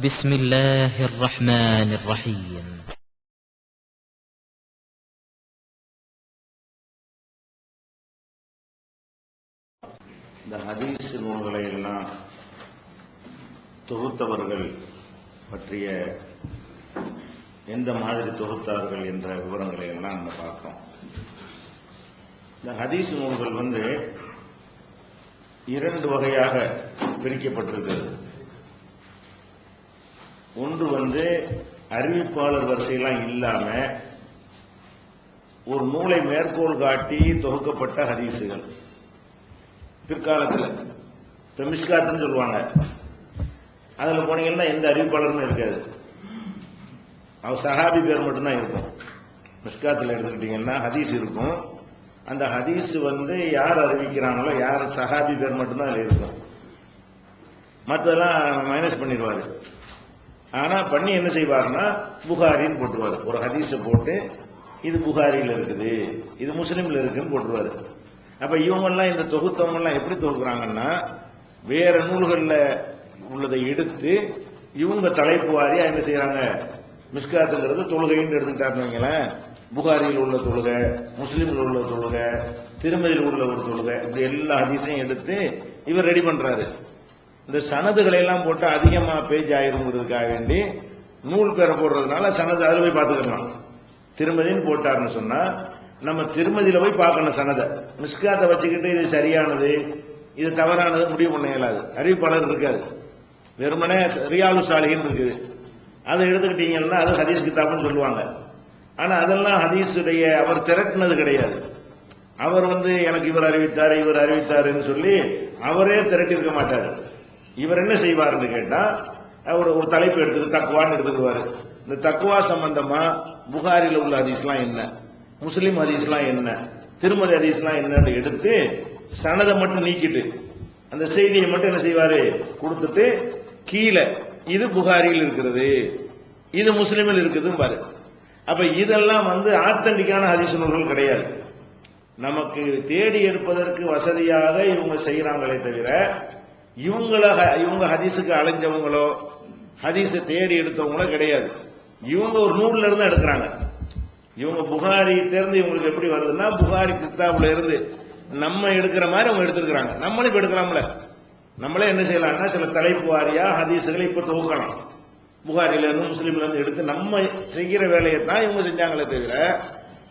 بسم الله الرحمن الرحيم. இந்த ஹதீஸ் நூல்களை எல்லாம் தொகுத்தவர்கள் பற்றிய எந்த மாதிரி தொகுத்தார்கள் என்ற விவரங்களை எல்லாம் நம்ம பார்த்தோம். இந்த ஹதீஸ் நூல்கள் இரண்டு வகையாக பிரிக்கப்பட்டிருக்கிறது. ஒன்று அறிவிப்பாளர் வரிசையெல்லாம் இல்லாம ஒரு நூலை மேற்கோள் காட்டி தொகுக்கப்பட்ட ஹதீஸுகள். பிற்காலத்தில் மிஷ்காத்துன்னு சொல்லுவாங்க. அதுல போனீங்கன்னா எந்த அறிவிப்பாளரும் இருக்காது, அவர் சஹாபி பேர் மட்டும்தான் இருக்கும். மிஷ்காத்தில் எடுத்துக்கிட்டீங்கன்னா ஹதீஸ் இருக்கும். அந்த ஹதீஸ் யார் அறிவிக்கிறாங்களோ யார் சஹாபி பேர் மட்டும்தான் அதுல இருக்கும். மற்றதெல்லாம் மைனஸ் பண்ணிடுவாரு. ஆனா பண்ணி என்ன செய்வாருன்னா புகாரின்னு போட்டுருவாரு. ஒரு ஹதீஸை போட்டு இது புகாரியில் இருக்குது, இது முஸ்லீம்ல இருக்குன்னு போட்டுருவாரு. அப்ப இவங்கெல்லாம் இந்த தொகுத்தவங்க எல்லாம் எப்படி தொகுக்குறாங்கன்னா, வேற நூல்கள்ல உள்ளதை எடுத்து இவங்க தலைப்பு வாரியா என்ன செய்யறாங்க, மிஷ்காத்துங்கிறது தொழுகைன்னு எடுத்துக்கிட்டாருன்னு, புகாரியில் உள்ள தொழுகை, முஸ்லீம்ல உள்ள தொழுகை, திருமதியில் உள்ள ஒரு தொழுகை, இப்படி எல்லா ஹதீஸையும் எடுத்து இவர் ரெடி பண்றாரு. இந்த சனதுகளை எல்லாம் போட்டு அதிகமா பேஜ் ஆயிருங்கிறதுக்காக வேண்டி நூல் பேரை போடுறதுனால சனது அதில் போய் பார்த்துக்கலாம். திருமதின்னு போட்டாருன்னு சொன்னா நம்ம திருமதியில போய் பார்க்கணும் சனதை. மிஷ்காத்தை வச்சுக்கிட்டு இது சரியானது இது தவறானது முடிவு பண்ண இயலாது. அறிவிப்பாளர் இருக்காது. வெறுமனே ரியாலு சாலிஹின் இருக்குது, அதை எடுத்துக்கிட்டீங்கன்னா அது ஹதீஸ் கிதாப்னு சொல்லுவாங்க. ஆனா அதெல்லாம் ஹதீஸுடைய அவர் திரட்டினது கிடையாது. அவர் எனக்கு இவர் அறிவித்தார் இவர் அறிவித்தாருன்னு சொல்லி அவரே திரட்டி இருக்க மாட்டார். இவர் என்ன செய்வார்னு கேட்டா, அவர் ஒரு தலைப்பு எடுத்துட்டு தக்குவான்னு எடுத்துக்குவாரு. இந்த தக்குவா சம்பந்தமா புகாரில உள்ள ஹதீஸ்லாம் என்ன, முஸ்லிம் ஹதீஸ்லாம் என்ன, திருமதி ஹதீஸ்லாம் என்னன்னு எடுத்து சனதை மட்டும் நீக்கிட்டு அந்த செய்தியை மட்டும் என்ன செய்வாரு கொடுத்துட்டு கீழே இது புகாரியில் இருக்கிறது இது முஸ்லிமில் இருக்குது பாரு. அப்ப இதெல்லாம் ஆத்தன்டிக்கான ஹதீஸ் நூல்கள் கிடையாது. நமக்கு தேடி எடுப்பதற்கு வசதியாக இவங்க செய்யறாங்களே தவிர இவங்க ஹதீஸுக்கு அலைஞ்சவங்களோ ஹதீஸை தேடி எடுத்தவங்களோ கிடையாது. இவங்க ஒரு நூல்ல இருந்து எடுக்கிறாங்க. இவங்க புகாரி தேர்ந்து இவங்களுக்கு எப்படி வருதுன்னா, புகாரி கித்தாபுல இருந்து நம்ம எடுக்கிற மாதிரி அவங்க எடுத்துருக்காங்க. நம்மளும் இப்ப எடுக்கலாம்ல. நம்மளே என்ன செய்யலாம்னா சில தலைப்பு வாரியா ஹதீஸுகளை இப்ப தொகுக்கலாம். புகாரில இருந்து முஸ்லீம்ல இருந்து எடுத்து நம்ம செய்கிற வேலையை தான் இவங்க செஞ்சாங்களே தவிர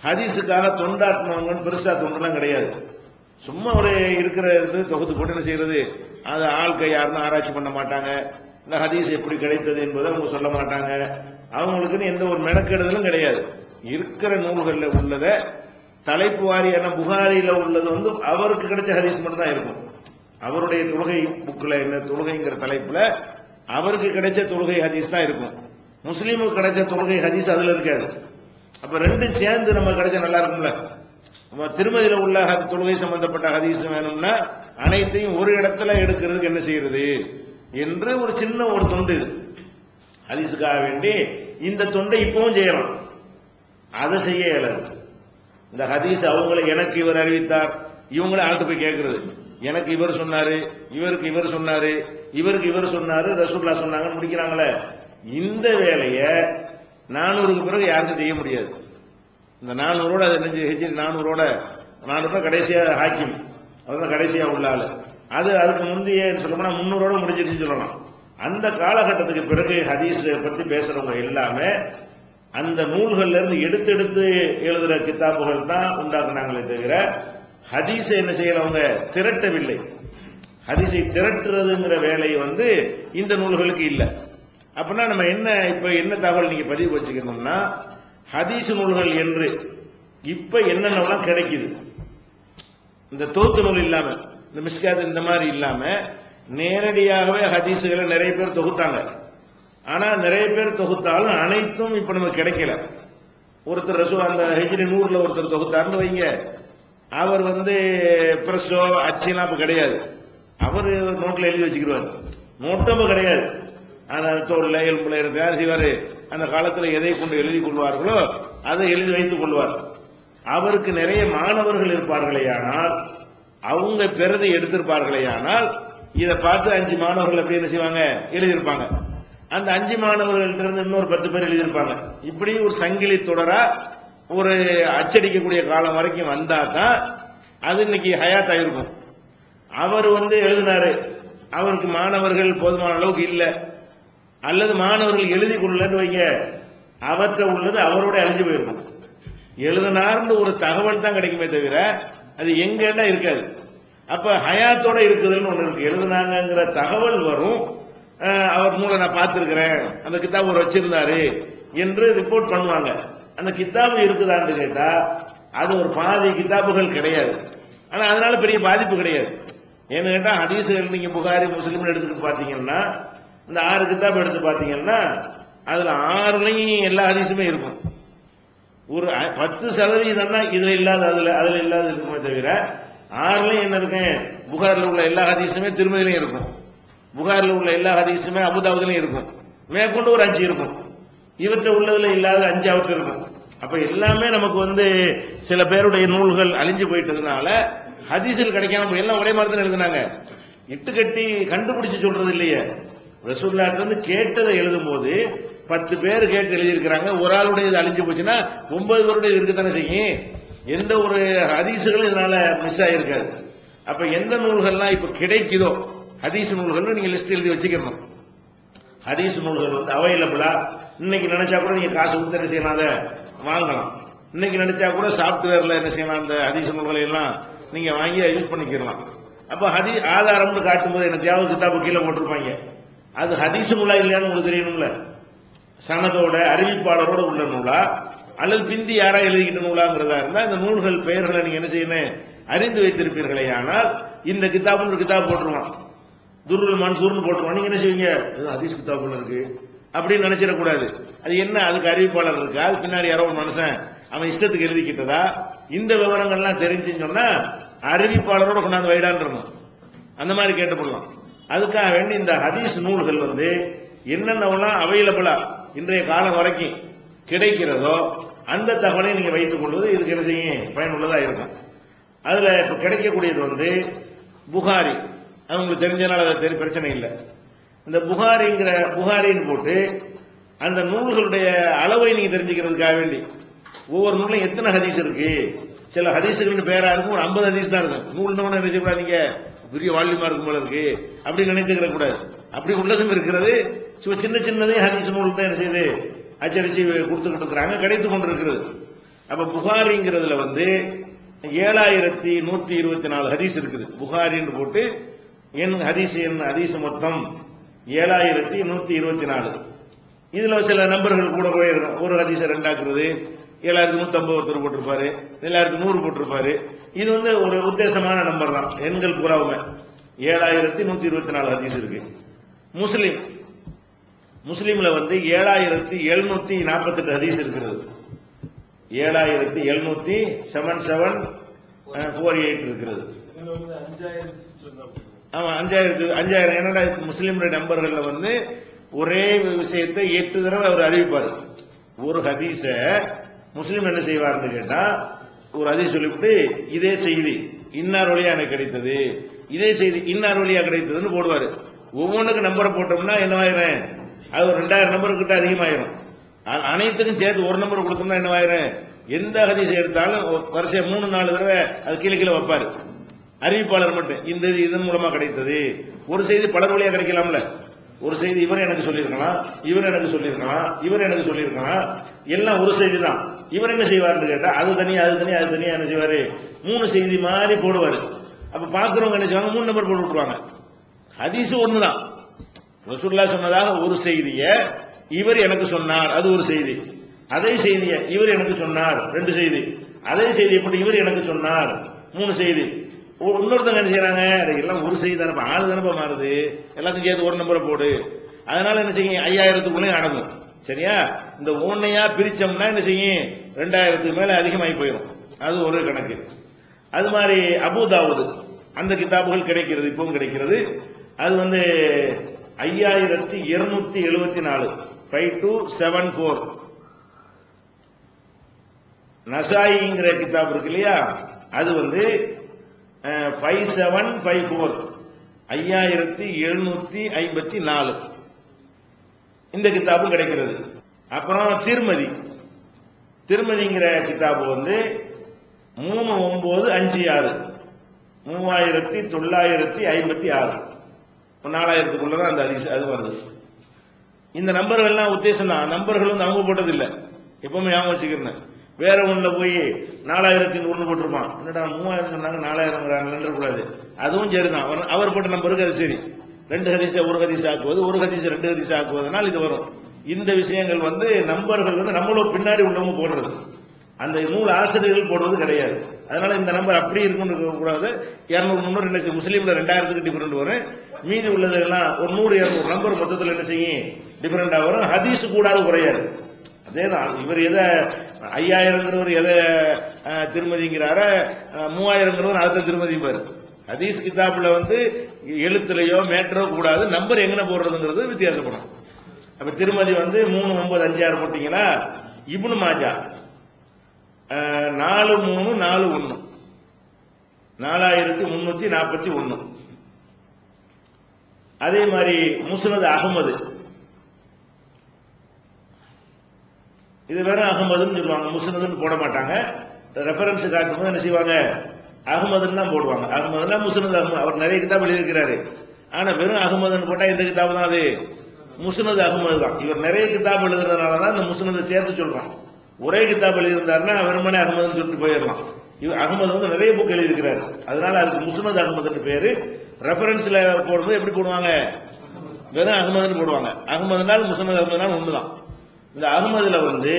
ஹதீஸுக்காக தொண்டாட்டினவங்க பெருசா தொண்டுலாம் கிடையாது. சும்மா ஒரு இருக்கிற தொகுத்து போட்டு என்ன செய்யறது, அது ஆள்கை யாருன்னு ஆராய்ச்சி பண்ண மாட்டாங்க. இந்த ஹதீஸ் எப்படி கிடைத்தது என்பதை அவங்க சொல்ல மாட்டாங்க. அவங்களுக்குன்னு எந்த ஒரு மெனக்கெடுதலும் கிடையாது. இருக்கிற நூல்கள்ல உள்ளத தலைப்பு வாரியான புகாரில உள்ளது அவருக்கு கிடைச்ச ஹதீஸ் மட்டும் தான் இருக்கும். அவருடைய தொழுகை புக்ல என்ன தொழுகைங்கிற தலைப்புல அவருக்கு கிடைச்ச தொழுகை ஹதீஸ் தான் இருக்கும். முஸ்லீமுக்கு கிடைச்ச தொழுகை ஹதீஸ் அதுல இருக்காது. அப்ப ரெண்டும் சேர்ந்து நம்ம கிடைச்ச நல்லா இருக்கும்ல. திருமதியில உள்ள தொழுகை சம்பந்தப்பட்ட ஹதீஸ் வேணும்னா அனைத்தையும் ஒரு இடத்துல எடுக்கிறதுக்கு என்ன செய்யறது என்று ஒரு சின்ன ஒரு தொண்டு இது ஹதீஸுக்காக வேண்டி. இந்த தொண்டை இப்பவும் செய்யலாம், அதை செய்ய இயலாது. இந்த ஹதீஸ் அவங்களை எனக்கு இவர் அறிவித்தார், இவங்களே ஆள்கிட்ட போய் கேட்கறது, எனக்கு இவர் சொன்னாரு இவருக்கு இவர் சொன்னாரு இவருக்கு இவர் சொன்னாரு ரசூலுல்லாஹ் சொன்னாங்கன்னு முடிக்கிறாங்களே. இந்த வேலைய 400க்கு பிறகு யாருக்கும் செய்ய முடியாது. இந்த 400ஓட ஹிஜ்ரி 400 கடைசியா ஹாக்கிம் அவர்தான் கடைசியா உள்ள ஆளு. அதுக்கு முந்தைய சொல்லப்போனா 300ஓட முடிஞ்சிருச்சுன்னு சொல்லலாம். அந்த காலகட்டத்துக்கு பிறகு ஹதீஸ் பத்தி பேசுறவங்க எல்லாமே அந்த நூல்கள்ல இருந்து எடுத்து எடுத்து எழுதுற கித்தாபுகள் தான் உண்டாக்குனாங்களே தவிர ஹதீஸை என்ன செய்யறவங்க திரட்டவில்லை. ஹதீஸை திரட்டுறதுங்கிற வேலை இந்த நூல்களுக்கு இல்லை. அப்படின்னா நம்ம இப்ப என்ன தகவல் நீங்க பதிவு வச்சுக்கணும்னா, ஹதீஸ் நூல்கள் என்று இப்ப என்னென்னலாம் கிடைக்குது, இந்த தொகுத்து நூல் இல்லாம, இந்த மிஷ்காத் இந்த மாதிரி இல்லாம நேரடியாகவே ஹதீஸுகளை நிறைய பேர் தொகுத்தாங்க. ஆனா நிறைய பேர் தொகுத்தாலும் அனைத்தும் இப்ப நமக்கு கிடைக்கல. ஒருத்தர் ரசூல் அந்த ஹிஜ்ரி 100ல ஒருத்தர் தொகுத்தாருன்னு வைங்க, அவர் பிரஸோ அச்செல்லாம் இப்ப கிடையாது. அவர் நோட்ல எழுதி வச்சுக்கிறார். நோட்டும் கிடையாது. அந்த தோல்ல எலும்புல இருந்து யார் செய்வாரு, அந்த காலத்தில் எதை கொண்டு எழுதி கொள்வார்களோ அதை எழுதி வைத்துக் கொள்வார். அவருக்கு நிறைய மாணவர்கள் இருப்பார்களே ஆனால் அவங்க பிரதி எடுத்திருப்பார்களே ஆனால் இதை பார்த்து 5 மாணவர்கள் எப்படி என்ன செய்வாங்க எழுதியிருப்பாங்க. அந்த 5 மாணவர்கள்ட்ட இருந்து இன்னொரு 10 பேர் எழுதியிருப்பாங்க. இப்படி ஒரு சங்கிலி தொடரா ஒரு அச்சடிக்கக்கூடிய காலம் வரைக்கும் வந்தா தான் அது இன்னைக்கு ஹயாத் ஆயிருக்கும். அவர் எழுதினாரு, அவருக்கு மாணவர்கள் போதுமான அளவுக்கு இல்ல, அல்லது மாணவர்கள் எழுதி கொள்ளலன்னு வைங்க, அவற்றை உள்ளது அவரோட அழிஞ்சு போயிருக்கும். எழுதினார்னு ஒரு தகவல் தான் கிடைக்குமே தவிர அது எங்கன்னா இருக்காது. அப்ப ஹயாத்தோட இருக்குதுன்னு ஒண்ணு இருக்கு. எழுதினாங்கிற தகவல் வரும், அவர் நூலை நான் பார்த்திருக்கிறேன், அந்த கிதாப் ஒரு வச்சிருந்தாரு என்று ரிப்போர்ட் பண்ணுவாங்க. அந்த கிதாபு இருக்குதான்னு கேட்டா அது ஒரு பாதி கிதாபுகள் கிடையாது. ஆனா அதனால பெரிய பாதிப்பு கிடையாது. ஏன்னு கேட்டா ஹதீஸ்கள் நீங்க புகாரி முஸ்லிம் எடுத்துட்டு பாத்தீங்கன்னா, இந்த 6 கிதாப் எடுத்து பாத்தீங்கன்னா அதுல 6லையும் எல்லா ஹதீஸுமே இருக்கும். ஒரு 10% தான் இதுல இல்லாத அதுல இல்லாத இருக்குமே தவிர 6லையும் என்ன இருக்கு, புகாரில் உள்ள எல்லா ஹதீஸுமே திருமதியிலையும் இருக்கும், புகாரில் உள்ள எல்லா ஹதீஸுமே அபுதாவுதுலையும் இருக்கும், மேற்கொண்டு ஒரு 5 இருக்கும், இவற்றை உள்ளதுல இல்லாத 5 அவற்று இருக்கும். அப்ப எல்லாமே நமக்கு சில பேருடைய நூல்கள் அழிஞ்சு போயிட்டதுனால ஹதீஸில் கிடைக்காம எல்லாம் ஒரே மாதிரி தான் எழுதுனாங்க. இட்டு கட்டி கண்டுபிடிச்சு சொல்றது இல்லையே. ரசூலுல்லாஹ் கேட்டதை எழுதும் போது 10 பேர் கேட்டு எழுதியிருக்கிறாங்க, ஒரு ஆளுடைய அழிஞ்சு போச்சுன்னா 9 பேருடைய இருக்குதானே செய்யும். எந்த ஒரு ஹதீஸுகளும் இதனால மிஸ் ஆயிருக்காது. அப்ப எந்த நூல்கள்லாம் இப்ப கிடைக்குதோ ஹதீஸ் நூல்கள் நீங்க லிஸ்ட் எழுதி வச்சுக்கணும். ஹதீஸ் நூல்கள் அவைலபிளா இன்னைக்கு நினைச்சா கூட நீங்க காசு கொடுத்து என்ன செய்யலாம், அதை வாங்கலாம். இன்னைக்கு நினைச்சா கூட சாப்ட்வேர்ல என்ன செய்யலாம், அந்த ஹதீஸ் நூல்களை எல்லாம் நீங்க வாங்கி யூஸ் பண்ணிக்கலாம். அப்ப ஆதாரம்னு காட்டும்போது என்ன தேவை கிதாபு கீழே போட்டிருப்பாங்க, அது ஹதீஸ் நூலா இல்லையான்னு உங்களுக்கு தெரியணும்ல. சனதோட அறிவிப்பாளரோட உள்ள நூலா அல்லது பிந்தி யாரா எழுதிக்கிட்ட நூலாங்கிறதா இருந்தா இந்த நூல்கள் பெயர்களை நீங்க என்ன செய்யணும், அறிந்து வைத்திருப்பீர்களே. ஆனால் இந்த கிதாபுன்னு ஒரு கிதாப் போட்டுருவான், துருல் மன்சூர்னு போட்டுருவான், நீங்க என்ன செய்வீங்க, ஹதீஸ் கிதாபுல இருக்கு அப்படின்னு நினைச்சிடக்கூடாது. அது என்ன, அதுக்கு அறிவிப்பாளர் இருக்கா, அது பின்னாடி யாரோ ஒரு மனுஷன் அவன் இஷ்டத்துக்கு எழுதிக்கிட்டதா, இந்த விவரங்கள்லாம் தெரிஞ்சுன்னு சொன்னா அறிவிப்பாளரோட கொண்டாந்து வைடான்னு இருக்கும். அந்த மாதிரி கேட்டுப்படலாம். அதுக்காக வேண்டி இந்த ஹதீஸ் நூல்கள் என்னென்னலாம் அவைலபிளா இன்றைய காலம் வரைக்கும் கிடைக்கிறதோ அந்த தகவலை நீங்க வைத்துக் கொள்வது இதுக்கு என்ன செய்யும், பயனுள்ளதா இருக்கும். அதுல இப்ப கிடைக்கக்கூடியது புகாரி, அது உங்களுக்கு தெரிஞ்சனால அது பிரச்சனை இல்லை. இந்த புகாரின்னு போட்டு அந்த நூல்களுடைய அளவை நீங்க தெரிஞ்சுக்கிறதுக்காக வேண்டி ஒவ்வொரு நூலும் எத்தனை ஹதீஸ் இருக்கு, சில ஹதீஸுகள் பேரா இருக்கும், ஒரு 50 ஹதீஸ் தான் இருக்கும். நூல் நினைச்சக்கூடாது, நீங்க பெரிய வால்யூமா இருக்கும் போல இருக்கு அப்படி நினைச்சுக்கிற கூடாது. அப்படி உள்ளதும் இருக்கிறது. சின்ன சின்னதே ஹதீஸ் நூல் தான் என்ன செய்யுது, அச்சடிச்சு கொடுத்துக்கிட்டு இருக்கிறாங்க, கிடைத்து கொண்டு இருக்கிறது. அப்ப புகாரிங்கிறதுல 7124 ஹதீஸ் இருக்குது. புகாரின்னு போட்டு ஹதீஸ் மொத்தம் 7124. இதுல சில நம்பர்கள் கூட இருக்கும். ஒரு ஹதீஸை 2 ஆக்குறது, 7150 ஒருத்தர் போட்டிருப்பாரு, 7100 போட்டிருப்பாரு. இது ஒரு உத்தேசமான நம்பர் தான், எண்கள் பூராவுமே 7124 ஹதீஸ் இருக்கு. முஸ்லிம்ல 7748 ஹதீஸ் இருக்கிறது. 777748 இருக்கிறது. ஆமா 5000 என்னடா முஸ்லிம்களுடைய நம்பர்கள்ல ஒரே விஷயத்தை 8 தடவை அவர் அறிவிப்பார். ஒரு ஹதீஸ முஸ்லிம் என்ன செய்வார்னு கேட்டா, ஒரு ஹதீஸ் சொல்லிவிட்டு இதே செய்தி இன்னார் வழியா எனக்கு கிடைத்தது, இதே செய்தி இன்னார் வழியா கிடைத்ததுன்னு போடுவாரு. ஒவ்வொன்றுக்கு நம்பரை போட்டோம்னா என்னவாயிரும், அது ஒரு 2000 நம்பர் கிட்ட அதிகமாயிரும். அனைத்துக்கும் சேர்த்து ஒரு நம்பர் கொடுத்தோம்னா என்னவாயிரும், எந்த ஹதீஸ் எடுத்தாலும் வரிசையா 3-4 தடவை அது கீழே கீழே வைப்பாரு. அறிவிப்பாளர் மட்டும் இந்த இதன் மூலமா கிடைத்தது. ஒரு செய்தி பலர் வழியா கிடைக்கலாம்ல, ஒரு செய்தி இவர் எனக்கு சொல்லியிருக்கலாம், இவர் எனக்கு சொல்லியிருக்கலாம், இவர் எனக்கு சொல்லியிருக்கலாம், எல்லாம் ஒரு செய்தி தான். இவர் என்ன செய்வார்னு கேட்டா அது தனியா என்ன செய்வாரு, 3 செய்தி மாதிரி போடுவாரு. அப்ப பாக்குறவங்க என்ன செய்வாங்க, 3 நம்பர் போட்டு விட்டுருவாங்க. ஹதீஸ் ஒண்ணுதான், ரசூலுல்லாஹ் சொன்னதாக ஒரு செய்திய இவர் எனக்கு சொன்னார், அது ஒரு செய்தி. அதே செய்திய இவர் எனக்கு சொன்னார், 2 செய்தி. அதே செய்தி எப்படி இவர் எனக்கு சொன்னார், 3 செய்தி. இன்னொருத்தங்க என்ன செய்யறாங்க, எல்லாம் ஒரு செய்தி தானப்பா, 4 தானப்பா மாறுது, எல்லாத்தையும் சேர்த்து ஒரு நம்பரை போடு. அதனால என்ன செய்யும், 5000க்குள்ளே அடங்கும். சரியா, இந்த ஒன்னையா பிரிச்சோம்னா என்ன செய்யும், 2000க்கு மேல அதிகமாகி போயிடும். அது ஒரு கணக்கு. அது மாதிரி அபூதாவுது அந்த கிதாபுகள் கிடைக்கிறது, இப்பவும் கிடைக்கிறது. அது 5274 5274. நசாயிங்கிற கிதாப் இருக்கு இல்லையா, அது 5754 5754. இந்த கிதாபும் கிடைக்கிறது. அப்புறம் திருமதிங்கிற கிதாபு வந்து 3956 3956 4000க்குள்ளதான் அந்த ஹதீஸ் அது வருது. இந்த நம்பர்கள்லாம் உத்தேசம் தான், நம்பர்கள் வந்து அவங்க போட்டது இல்லை, எப்பவுமே ஞாபகம் வச்சுக்கிறேன். வேற ஒண்ணுல போய் 4100 போட்டிருப்பான், என்னடா 3000 சொன்னாங்க 4000 கூடாது. அதுவும் சரிதான், அவர் போட்ட நம்பருக்கு அது சரி. 2 ஹதீஸை 1 ஹதீஸ் ஆக்குவது, 1 ஹதீஸ் 2 ஹதீஸ் ஆக்குவதனால் இது வரும். இந்த விஷயங்கள் வந்து நம்பர்கள் வந்து நம்மளோட பின்னாடி உள்ளவங்க போடுறது, அந்த நூல் ஆசிரியர்கள் போடுவது கிடையாது. அதனால இந்த நம்பர் அப்படி இருக்குன்னு கூடாது. 200 300 என்ன செய்யும், முஸ்லீம்ல 2000 டிஃபரெண்ட் வரும், மீதி உள்ளதெல்லாம் ஒரு 100 200 நம்பர் மொத்தத்தில் என்ன செய்யும், டிஃபரெண்டா வரும். ஹதீஸ் கூடாது குறையாது. அதேதான், இவர் எதை 5000 எதை திருமதிங்கிறார, 3000 அடுத்த திருமதி பாரு. ஹதீஸ் கிதாபுல வந்து எழுத்துலையோ மேட்டரோ கூடாது, நம்பர் எங்கன போடுறதுங்கிறது வித்தியாசப்படும். அப்ப திருமதி வந்து 3956 போட்டீங்களா, இப்னு மாஜா 4341 4341. அதே மாதிரி முஸ்னத் அகமது, இது வெறும் அகமதுன்னு சொல்லுவாங்க, முஸ்னதுன்னு போட மாட்டாங்க. ரெஃபரன்ஸ் காட்டும்போது என்ன செய்வாங்க, அகமதுன்னு தான் போடுவாங்க. அகமதுன்னா முஸ்னத் அகமது, அவர் நிறைய கிதாப் எழுதியிருக்கிறாரு. ஆனா வெறும் அகமதுன்னு போட்டா இந்த கிதாப் தான் அது முஸ்னத் அகமது தான். இவர் நிறைய கிதாப் எழுதுறதுனாலதான் இந்த முஸ்னதை சேர்த்து சொல்றோம். ஒரே கிதாப் எழுதியிருந்தாருன்னா வெறுமனே அகமதுன்னு சொல்லிட்டு போயிடலாம். இவர் அகமது வந்து நிறைய புக் எழுதியிருக்கிறாரு, அதனால அதுக்கு முஸ்னத் அகமதுன்னு பேரு. ரெஃபரன்ஸ்ல போடும்போது எப்படி போடுவாங்க, வெறும் அகமதுன்னு போடுவாங்க. அகமதுனால் முஸ்னத் அகமதுனால் ஒண்ணுதான். இந்த அகமதுல வந்து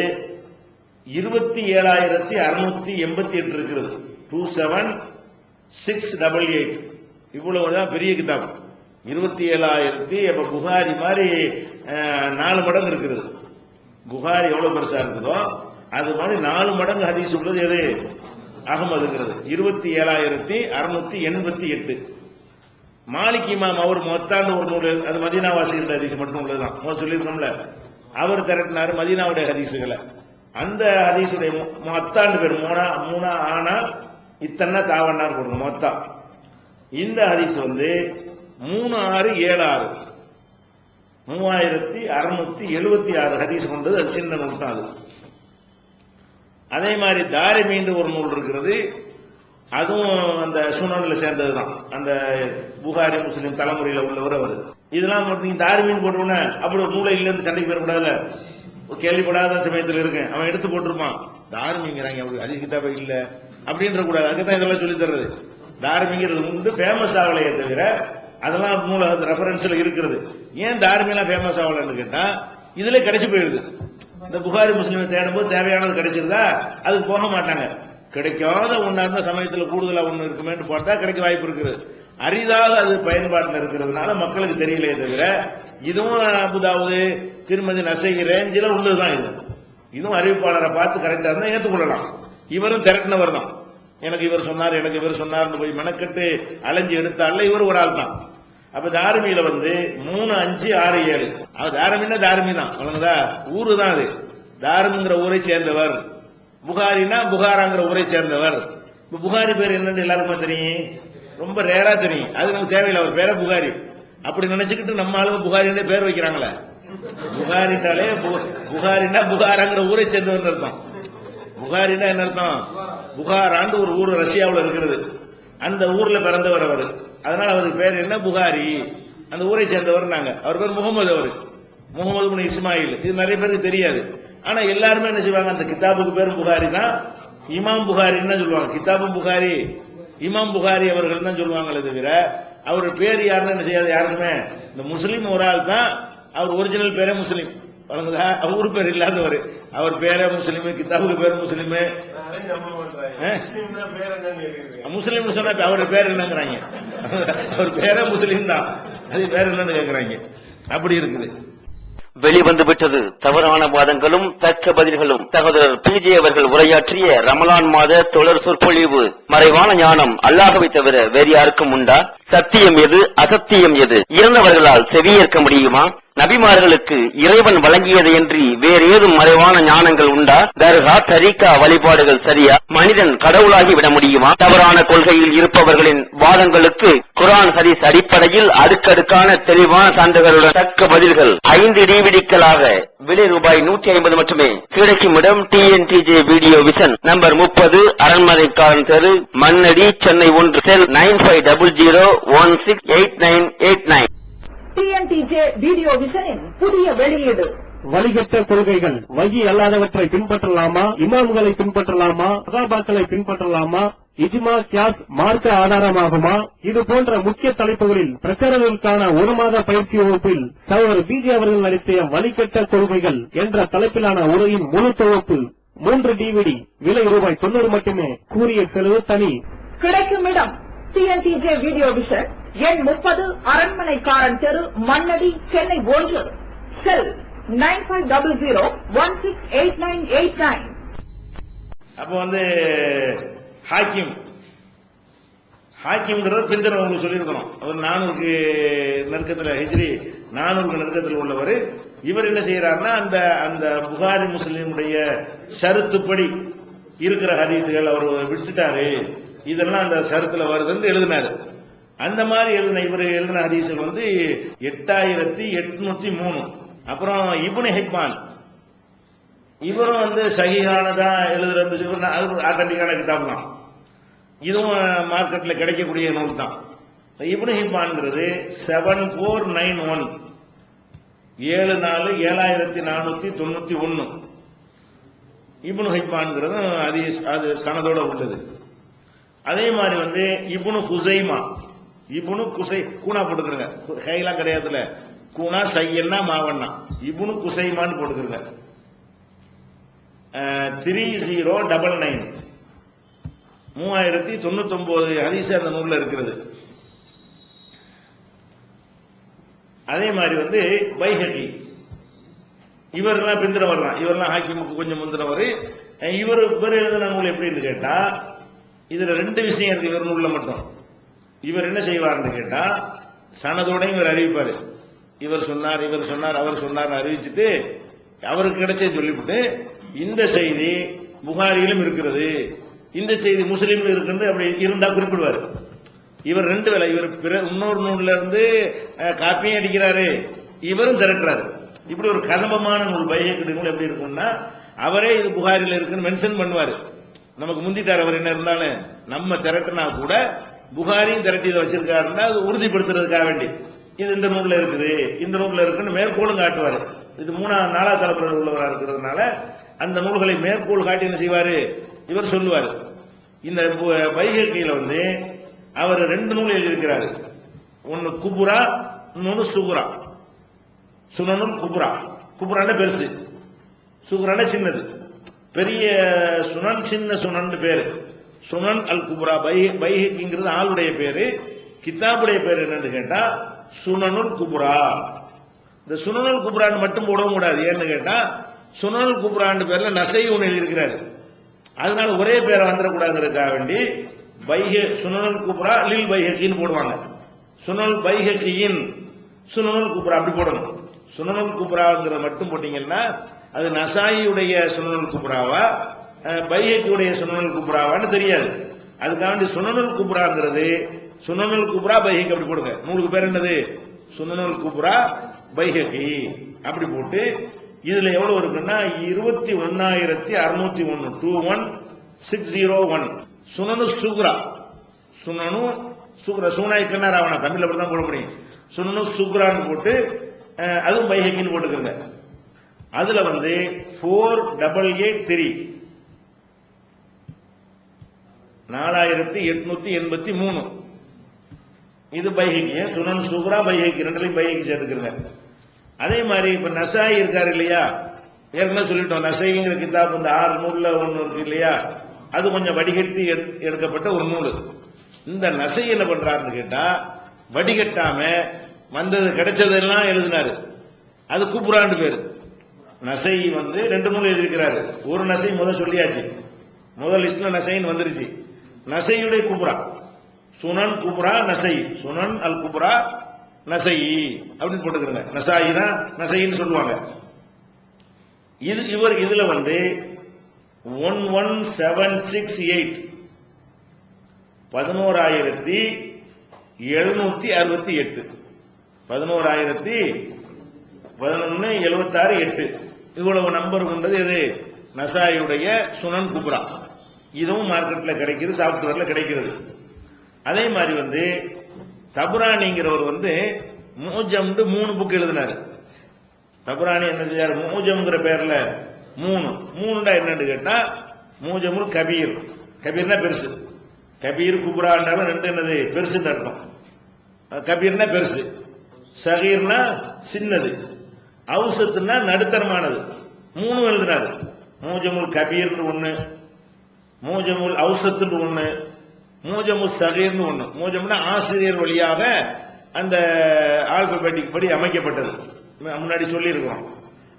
27688 இருக்கிறது, 27688. இவ்வளவுதான் பெரிய கிதாப். 27000 புகாரி மாதிரி 4 மடங்கு இருக்கிறது. புகாரி எவ்வளவு பெருசா இருக்குதோ அது மாதிரி 4 மடங்கு ஹதீஸ் உள்ளது எது, அகமதுங்கிறது. 27688. மாலிக் இமாம் அவர் மொத்தாண்டு ஒரு நூல், அது மதீனா வாசிக்கிற ஹதீஸ் மட்டும் உள்ளதுதான். சொல்லியிருக்கோம்ல, அவர் திரட்டினாரு மதீனாவுடைய ஹதீஸுகளை. அந்த ஹதீஸுடைய மொத்தாண்டு பேர் மூணா ஆனா இத்தனை தாவண்ணார் கொடுங்க மொத்தா. இந்த ஹதீஸ் வந்து 3676 3676 ஹதீஸ் கொண்டது. அது சின்ன நூல் தான் அது. அதே மாதிரி தாரிமீண்டு ஒரு நூல் இருக்கிறது, அதுவும் அந்த சுனன்ல சேர்ந்ததுதான். அந்த புகாரி முஸ்லிம் தலைமுறையில உள்ளவர் அவர். இதெல்லாம் நீங்க தாரிமீன் போட்டுருன அப்படி ஒரு நூலை இல்லைன்னு சண்டைக்கு பெறக்கூடாதுல. கேள்விப்படாத சமயத்தில் இருக்கேன், அவன் எடுத்து போட்டிருப்பான், தாரிமிங்கிறாங்க அப்படி ஹதீஸ் கிதாபே இல்ல அப்படின்ற கூடாது. அதுக்குதான் இதெல்லாம் சொல்லி தர்றது. தாரிமிங்கிறது உண்டு, ஃபேமஸ் ஆகலையே தவிர அதெல்லாம் நூல ரெஃபரன்ஸ்ல இருக்கிறது. ஏன் தாரிமிலாம் ஃபேமஸ் ஆகலன்னு கேட்டா இதுல கிடைச்சு போயிடுது. இந்த புகாரி முஸ்லிம் தேடும் போது தேவையானது கிடைச்சிருதா, அதுக்கு போக மாட்டாங்க. கிடைக்காத ஒன்னா இருந்த சமயத்தில் கூடுதலா ஒண்ணு இருக்குமேன்னு பார்த்தா கிடைக்க வாய்ப்பு இருக்குது. அரிதாக அது பயன்பாட்டில் இருக்கிறதுனால மக்களுக்கு தெரியலையே தவிர இதுவும் அபுதாவுது திருமதி நசை ரேஞ்சில உள்ளதுதான். இதுவும் அறிவிப்பாளரை பார்த்து கரெக்டா இருந்தா ஏற்றுக்கொள்ளலாம். இவரும் திரட்டினவர் தான், எனக்கு இவர் சொன்னார் எனக்கு இவர் சொன்னார்னு போய் மெனக்கட்டு அலைஞ்சு எடுத்தால இவர் ஒரு ஆள் தான். அப்ப தாரிமியில வந்து 3567. தாரிமின்னா தாரிமி தான், வழங்குதா ஊரு தான் அது. தாரிமிங்கிற ஊரை சேர்ந்தவர், புகாரினா புகாராங்கிற ஊரை சேர்ந்தவர். இப்ப புகாரி பேர் என்னன்னு எல்லாருக்குமே தெரியும், ரொம்ப ரேரா தெரியும். அது நமக்கு தேவையில்லை, அவர் பேர புகாரி அப்படி நினைச்சுக்கிட்டு நம்ம ஆளுங்க புகாரின்னே பேர் வைக்கிறாங்களே. புகாரினாலே புகாரினா புகாராங்கிற ஊரை சேர்ந்தவர் அர்த்தம். புகாரினா என்ன அர்த்தம், புகாராண்டு ஒரு ஊர் ரஷ்யாவில் இருக்கிறது, அந்த ஊர்ல பிறந்தவர் அவர். அதனால அவருக்கு பேர் என்ன, புகாரி, அந்த ஊரை சேர்ந்தவர். நாங்க அவர் பேர் முகமது, அவர் முகமது பின் இஸ்மாயில். இது நிறைய பேருக்கு தெரியாது. ஆனா எல்லாருமே என்ன செய்வாங்க, அந்த கிதாபுக்கு பேர் புகாரி தான், இமாம் புகாரின்னு சொல்லுவாங்க. கிதாபும் புகாரி, இமாம் புகாரி அவர்கள் தான் சொல்லுவாங்களே தவிர அவர் பேர் யாருன்னு என்ன செய்யாது யாருக்குமே. இந்த முஸ்லீம் ஒரு ஆள் தான், அவர் ஒரிஜினல் பேரே முஸ்லீம், வழங்குதா ஊர் பேர் இல்லாதவர். அவர் பேரே முஸ்லீம், கிதாபுக்கு பேர் முஸ்லீம். முஸ்லீம் சொன்னா அவருடைய பேர் என்னங்கிறாங்க, அவர் பேரே முஸ்லீம் தான், அது பேர் என்னன்னு கேட்கிறாங்க. அப்படி இருக்குது. வெளிவந்து விட்டது தவறான வாதங்களும் தக்க பதில்களும். சகோதரர் பிஜே அவர்கள் உரையாற்றிய ரமலான் மாத தொடர் சொற்பொழிவு. மறைவான ஞானம் அல்லாஹ்வை தவிர வேறு யாருக்கும் உண்டா? சத்தியம் எது, அசத்தியம் எது? இறந்தவர்களால் செவியேற்க முடியுமா? நபிமார்களுக்கு இறைவன் வழங்கியது என்று வேறு ஏதும் மறைவான ஞானங்கள் உண்டா? தர்கா தரீகா வழிபாடுகள் சரியா? மனிதன் கடவுளாகி விட முடியுமா? தவறான கொள்கையில் இருப்பவர்களின் வாதங்களுக்கு குர்ஆன் ஹதீஸ் அடிப்படையில் அடுக்கடுக்கான தெளிவான சான்றுகளுடன் தக்க பதில்கள் 5 டிவிடிக்களாக விலை ரூபாய் 150 மட்டுமே. கிடைக்கும் இடம் TNTJ வீடியோ விஷன், நம்பர் 30, அரண்மனைக்காரன் தெரு, மண்ணடி, சென்னை 1, செல் 9500168989. TNTJ வீடியோ விஷனின் புதிய வெளியீடு. வழிகட்ட கொள்கைகள் வகி அல்லாதவற்றை பின்பற்றலாமா? இமாம்களை பின்பற்றலாமா? சஹாபாக்களை பின்பற்றலாமா? இஜ்மா கியாஸ் மார்க்க ஆதாரமாகுமா? இது போன்ற முக்கிய தலைப்புகளில் பிரச்சாரங்களுக்கான 1 மாத பயிற்சி வகுப்பில் சகோதரர் பிஜே அவர்கள் நடத்திய வழிகட்ட கொள்கைகள் என்ற தலைப்பிலான உரையின் முழு தொகுப்பு 3 DVD, விலை ரூபாய் 90 மட்டுமே. கூறிய செலவு தனி. கிடைக்கும் இடம் TNTJ வீடியோ விஷன், எண் 30, அரண்மனைக்காரன் தெரு, மண்ணடி, சென்னை 1, செல் 9500168989. அப்ப ஹாக்கிம்ங்கிறவர் பிந்தனை உங்களுக்கு சொல்லியிருக்கணும். அவர் 400 நெருக்கத்தில், ஹிஜ்ரி 400 நெருக்கத்தில் உள்ளவர். இவர் என்ன செய்யறாருன்னா, அந்த புகாரி முஸ்லிமுடைய ஷரத்துப்படி இருக்கிற ஹதீசுகள் அவர் விட்டுட்டாரு, இதெல்லாம் அந்த ஷரத்துல வருதுன்னு எழுதினாரு. அந்த மாதிரி இவர் எழுதின ஹதீசுகள் 8803. அப்புறம் இப்னு ஹிப்பான், இவரும் சஹீஹானதா எழுதுறது ஆத்தன்டிக்கான கிதாப் தான். இதுவும் மார்க்கெட்ல கிடைக்கக்கூடிய நூல் தான். இப்னு ஹிப்பான்ங்கிறது 7491, 749491. இப்னு ஹிப்பான்ங்கிறது அது சனதோட உள்ளது. அதே மாதிரி இப்னு குசைமா, இப்னு குசை கூனா போட்டுக்கிறங்க, கையெல்லாம் கிடையாதுல, கூனா சையன்னா மாவண்ணா, இப்னு குசைமான்னு போட்டுக்கிறங்க. 3099, 3099 ஹதீஸ் அந்த நூல்ல இருக்கிறது. அதே மாதிரி பைஹகி, இவரெல்லாம் பிந்திரவர் தான். இவரெல்லாம் ஹாக்கிமுக்கு கொஞ்சம் முந்தினவர். இவர் எழுதின நூல் எப்படின்னு கேட்டா, இதுல 2 விஷயம் இருக்கு இவர் நூல்ல மட்டும். இவர் என்ன செய்வார்னு கேட்டா, சனதோட இவர் அறிவிப்பாரு. இவர் சொன்னார், இவர் சொன்னார், அவர் சொன்னார் அறிவிச்சுட்டு அவருக்கு கிடைச்சே சொல்லிவிட்டு, இந்த செய்தி புகாரியிலும் இருக்கிறது, இந்த செய்தி முஸ்லீம்ல இருக்கிறது, அப்படி இருந்தா குறிப்பிடுவார். இவர் 2 வேலை, இவர் இன்னொரு நூல்ல இருந்து காப்பியும் அடிக்கிறாரு, இவரும் திரட்டுறாரு. இப்படி ஒரு கதம்பமான நூல் பைஹகி நூல் எப்படி இருக்கும்னா, அவரே இது புகாரில இருக்குன்னு மென்ஷன் பண்ணுவாரு. நமக்கு முந்திட்டார் அவர் என்ன இருந்தாலும், நம்ம திரட்டினா கூட புகாரியும் திரட்டி வச்சிருக்காருன்னா அது உறுதிப்படுத்துறதுக்காக வேண்டி இது இந்த நூல்ல இருக்குது, இந்த நூல்ல இருக்குன்னு மேற்கோளும் காட்டுவாரு. இது 4ஆவது தலைமுறையில் உள்ளவராக இருக்கிறதுனால அந்த நூல்களை மேற்கோள் காட்டி என்ன செய்வாரு, இவர் சொல்லுவாரு. இந்த பைஹகியில அவர் 2 நூல் எழுதியிருக்கிறாரு. ஒன்னு குபுரா, இன்னொன்னு சுகுரா. சுனனுல் குபுரா, குபுரான பெருசு, சுகுரான சின்னது. பெரிய சுனன், சின்ன சுனன் பேரு. சுனன் அல் குபுரா. பைஹகிங்கிறது ஆளுடைய பேரு, கிதாபுடைய பேர் என்னன்னு கேட்டா சுனனுல் குபுரா. இந்த சுனனுல் குபுரான்னு மட்டும் போடவும் கூடாது. ஏன்னு கேட்டா, சுனனுல் குபுரான்னு பேர்ல நசை ஒன்று எழுதியிருக்கிறாரு. அதனால ஒரே பேரை வந்துடக்கூடாதுக்காக வேண்டி சுனனுல் குபுரா லில் பைஹகின்னு போடுவாங்க. சுனனுல் பைஹகியின் சுனனுல் குபுரா அப்படி போடணும். சுனனுல் குபுராங்கிறத மட்டும் போட்டீங்கன்னா அது நசாயியுடைய சுனனுல் குபுராவா பைஹகியுடைய சுனனுல் குபுராவான்னு தெரியாது. அதுக்காக வேண்டி சுனனுல் குபுராங்கிறது சுனனுல் குபுரா பைஹகி அப்படி போடுங்க. நூலுக்கு பேர் என்னது? சுனனுல் குபுரா பைஹகி அப்படி போட்டு இதுல எவ்வளவு இருக்குன்னா 21601, 21601. சுனனு சுகுரா, சுனனு சுகுரா, சூனாய்க்குன்னா ராவணா, தமிழ் அப்படிதான் போட முடியும். சுனனு சுகுரான்னு போட்டு அதுவும் பைஹகின்னு போட்டுக்கிறங்க. அதுல 4883, 4883 இது பைஹகி. சுனன் சுகுரா பைஹகி ரெண்டுலையும் பைஹகி சேர்த்துக்கிறங்க. அதே மாதிரி இப்ப நசாயி இருக்காரு இல்லையா, ஏற்கனவே சொல்லிட்டோம். நசாயிங்கிற கிதாப் இந்த 6 நூல்ல ஒண்ணு இருக்கு இல்லையா, அது கொஞ்சம் வடிகட்டி எடுக்கப்பட்ட ஒரு நூல். இந்த நசை என்ன பண்றாருன்னு கேட்டா, வடிகட்டாம வந்தது கிடைச்சதெல்லாம் எழுதினாரு. அது குபுரான்னு பேரு. நசை 2 நூல் எழுதியிருக்கிறாரு. ஒரு நசை முதல் சொல்லியாச்சு, முதல் லிஸ்ட்ல நசைன்னு வந்துருச்சு. நசையுடைய குபுரா, சுனன் குபுரா நசை, சுனன் அல் குபுரா நசை அப்படின்னு போட்டுக்கிறங்க. நசாயி தான் நசைன்னு சொல்லுவாங்க. இவர் இதுல 11768 11,768 11,1176 இவ்வளவு நம்பர் கொண்டது எது? நசாயுடைய சுனன் குப்ரா. இதுவும் மார்க்கெட்ல கிடைக்குது, சாப்ட்வேர்ல கிடைக்கிறது. அதே மாதிரி தபுரானிங்கிறவர் மூஜம்னு 3 புக் எழுதினாரு. தபுரானி என்ன செய்யாரு? மூஜம்ங்கிற பேர்ல 3 என்னன்னு கேட்டா, மூஜமுல் கபீர், கபீர்னா பெருசு, கபீர் குப்ரான்றால 2 என்னது? பெருசுன்னு அர்த்தம். கபீர்னா பெருசு, சகீர்னா சின்னது, அவுசத்துனா நடுத்தரமானது. 3 எழுதினாரு. மூஜமுல் கபீர்னு 1, மூஜமுல் அவுசத்துன்னு 1, மூஜமுல் சகீர்னு 1. மூஜம்னா ஆசிரியர் வழியாக அந்த ஆல்பபெட்டிக் படி அமைக்கப்பட்டது, முன்னாடி சொல்லி இருக்கோம்.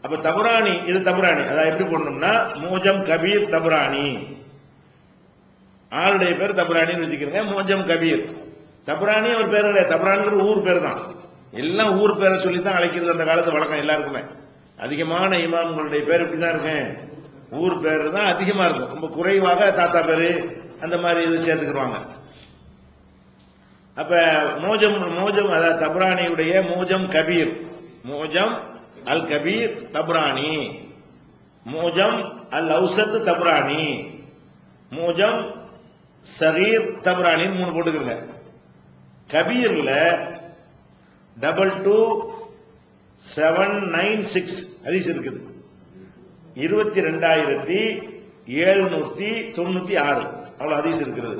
அப்ப தபுரானி, இது தபுரானி. அதான் எப்படி போடணும்னா மூஜம் கபீர் தபுரானி, ஆளுடைய பேர் தபுரானின்னு வச்சுக்கிறேங்க. மூஜம் கபீர் தபுரானி அவர் பேர் கிடையாது. தபுரானிங்கிற ஊர் பேர் தான். எல்லாம் ஊர் பேரை சொல்லித்தான் அழைக்கிறது அந்த காலத்து வழக்கம் எல்லாருக்குமே. அதிகமான இமாம்களுடைய பேர் இப்படிதான் இருக்கு, ஊர் பேர் தான் அதிகமா இருக்கும். ரொம்ப குறைவாக தாத்தா பேரு அந்த மாதிரி இது சேர்த்துக்கிடுவாங்க. அப்ப மோஜம் அதாவது தபுரானியுடைய மூஜம் கபீர், மூஜம் அல் கபீர் தபுரானி, மூஜம் அல் அவுசத் தபுரானி, மூஜம் சகீர் தபுரானின்னு 3 போட்டுக்கிறங்க. கபீர்ல 22796 ஹதீஸ் இருக்குது. 22,796 அவ்வளவு ஹதீஸ் இருக்கிறது.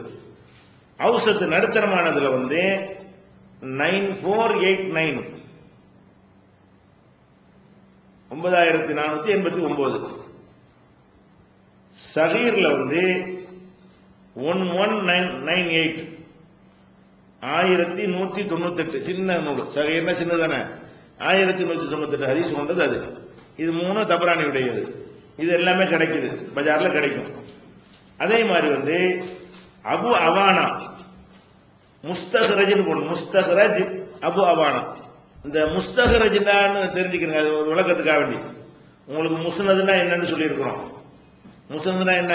அவுசத்து நடுத்தரமானதுல 9489 9489. சகீர்ல 1198 1198 சின்ன நூல். சகீர்னா சின்னதானே, 1198 ஹதீஸ் கொண்டது அது. இது 3 தபரானியுடையது. இது எல்லாமே கிடைக்குது, பஜார்ல கிடைக்கும். அதே மாதிரி அபு அவானா முஸ்தஹரஜ் போடணும். முஸ்தஹரஜ் அபு அவானா. இந்த முஸ்தஹரஜ்னு தெரிஞ்சுக்கிறீங்க, அது ஒரு விளக்கத்துக்காக வேண்டி. உங்களுக்கு முஸ்னதுன்னா என்னன்னு சொல்லி இருக்கிறோம். முஸ்னதுன்னா என்ன?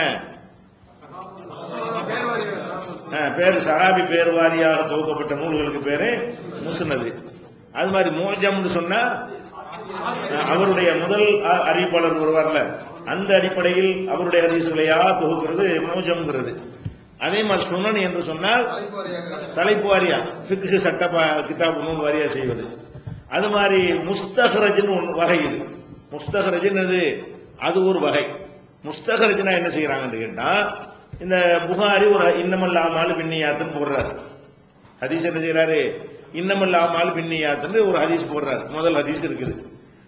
பேரு சஹாபி பேர் வாரியாக தொகுக்கப்பட்ட நூல்களுக்கு பேரு முஸ்னது. அது மாதிரி மூஜம்னு சொன்னா அவருடைய முதல் அறிவிப்பாளர் வருவார்ல, அந்த அடிப்படையில் அவருடைய ஹதீஸ்களையா தொகுக்கிறது மூஜம்ங்கிறது. அதே மாதிரி சுனன் என்று சொன்னால் தலைப்பு வாரியா ஃபிக்ஹ் சட்ட கிதாப் நூல் வாரியா செய்வது. அது மாதிரி முஸ்தஹரஜ்னு ஒரு வகை. இது முஸ்தஹரஜ்னு அது ஒரு வகை. முஸ்தஹரஜ்னா என்ன செய்யறாங்கன்னு கேட்டா, இந்த புகாரி ஒரு இன்னமல் ஆமால் பின்னியாத்துன்னு போடுறாரு. ஹதீஸ் என்ன செய்யறாரு? இன்னமல் ஆமால் பின்னியாத்துன்னு ஒரு ஹதீஸ் போடுறாரு. முதல் ஹதீஸ் இருக்குது.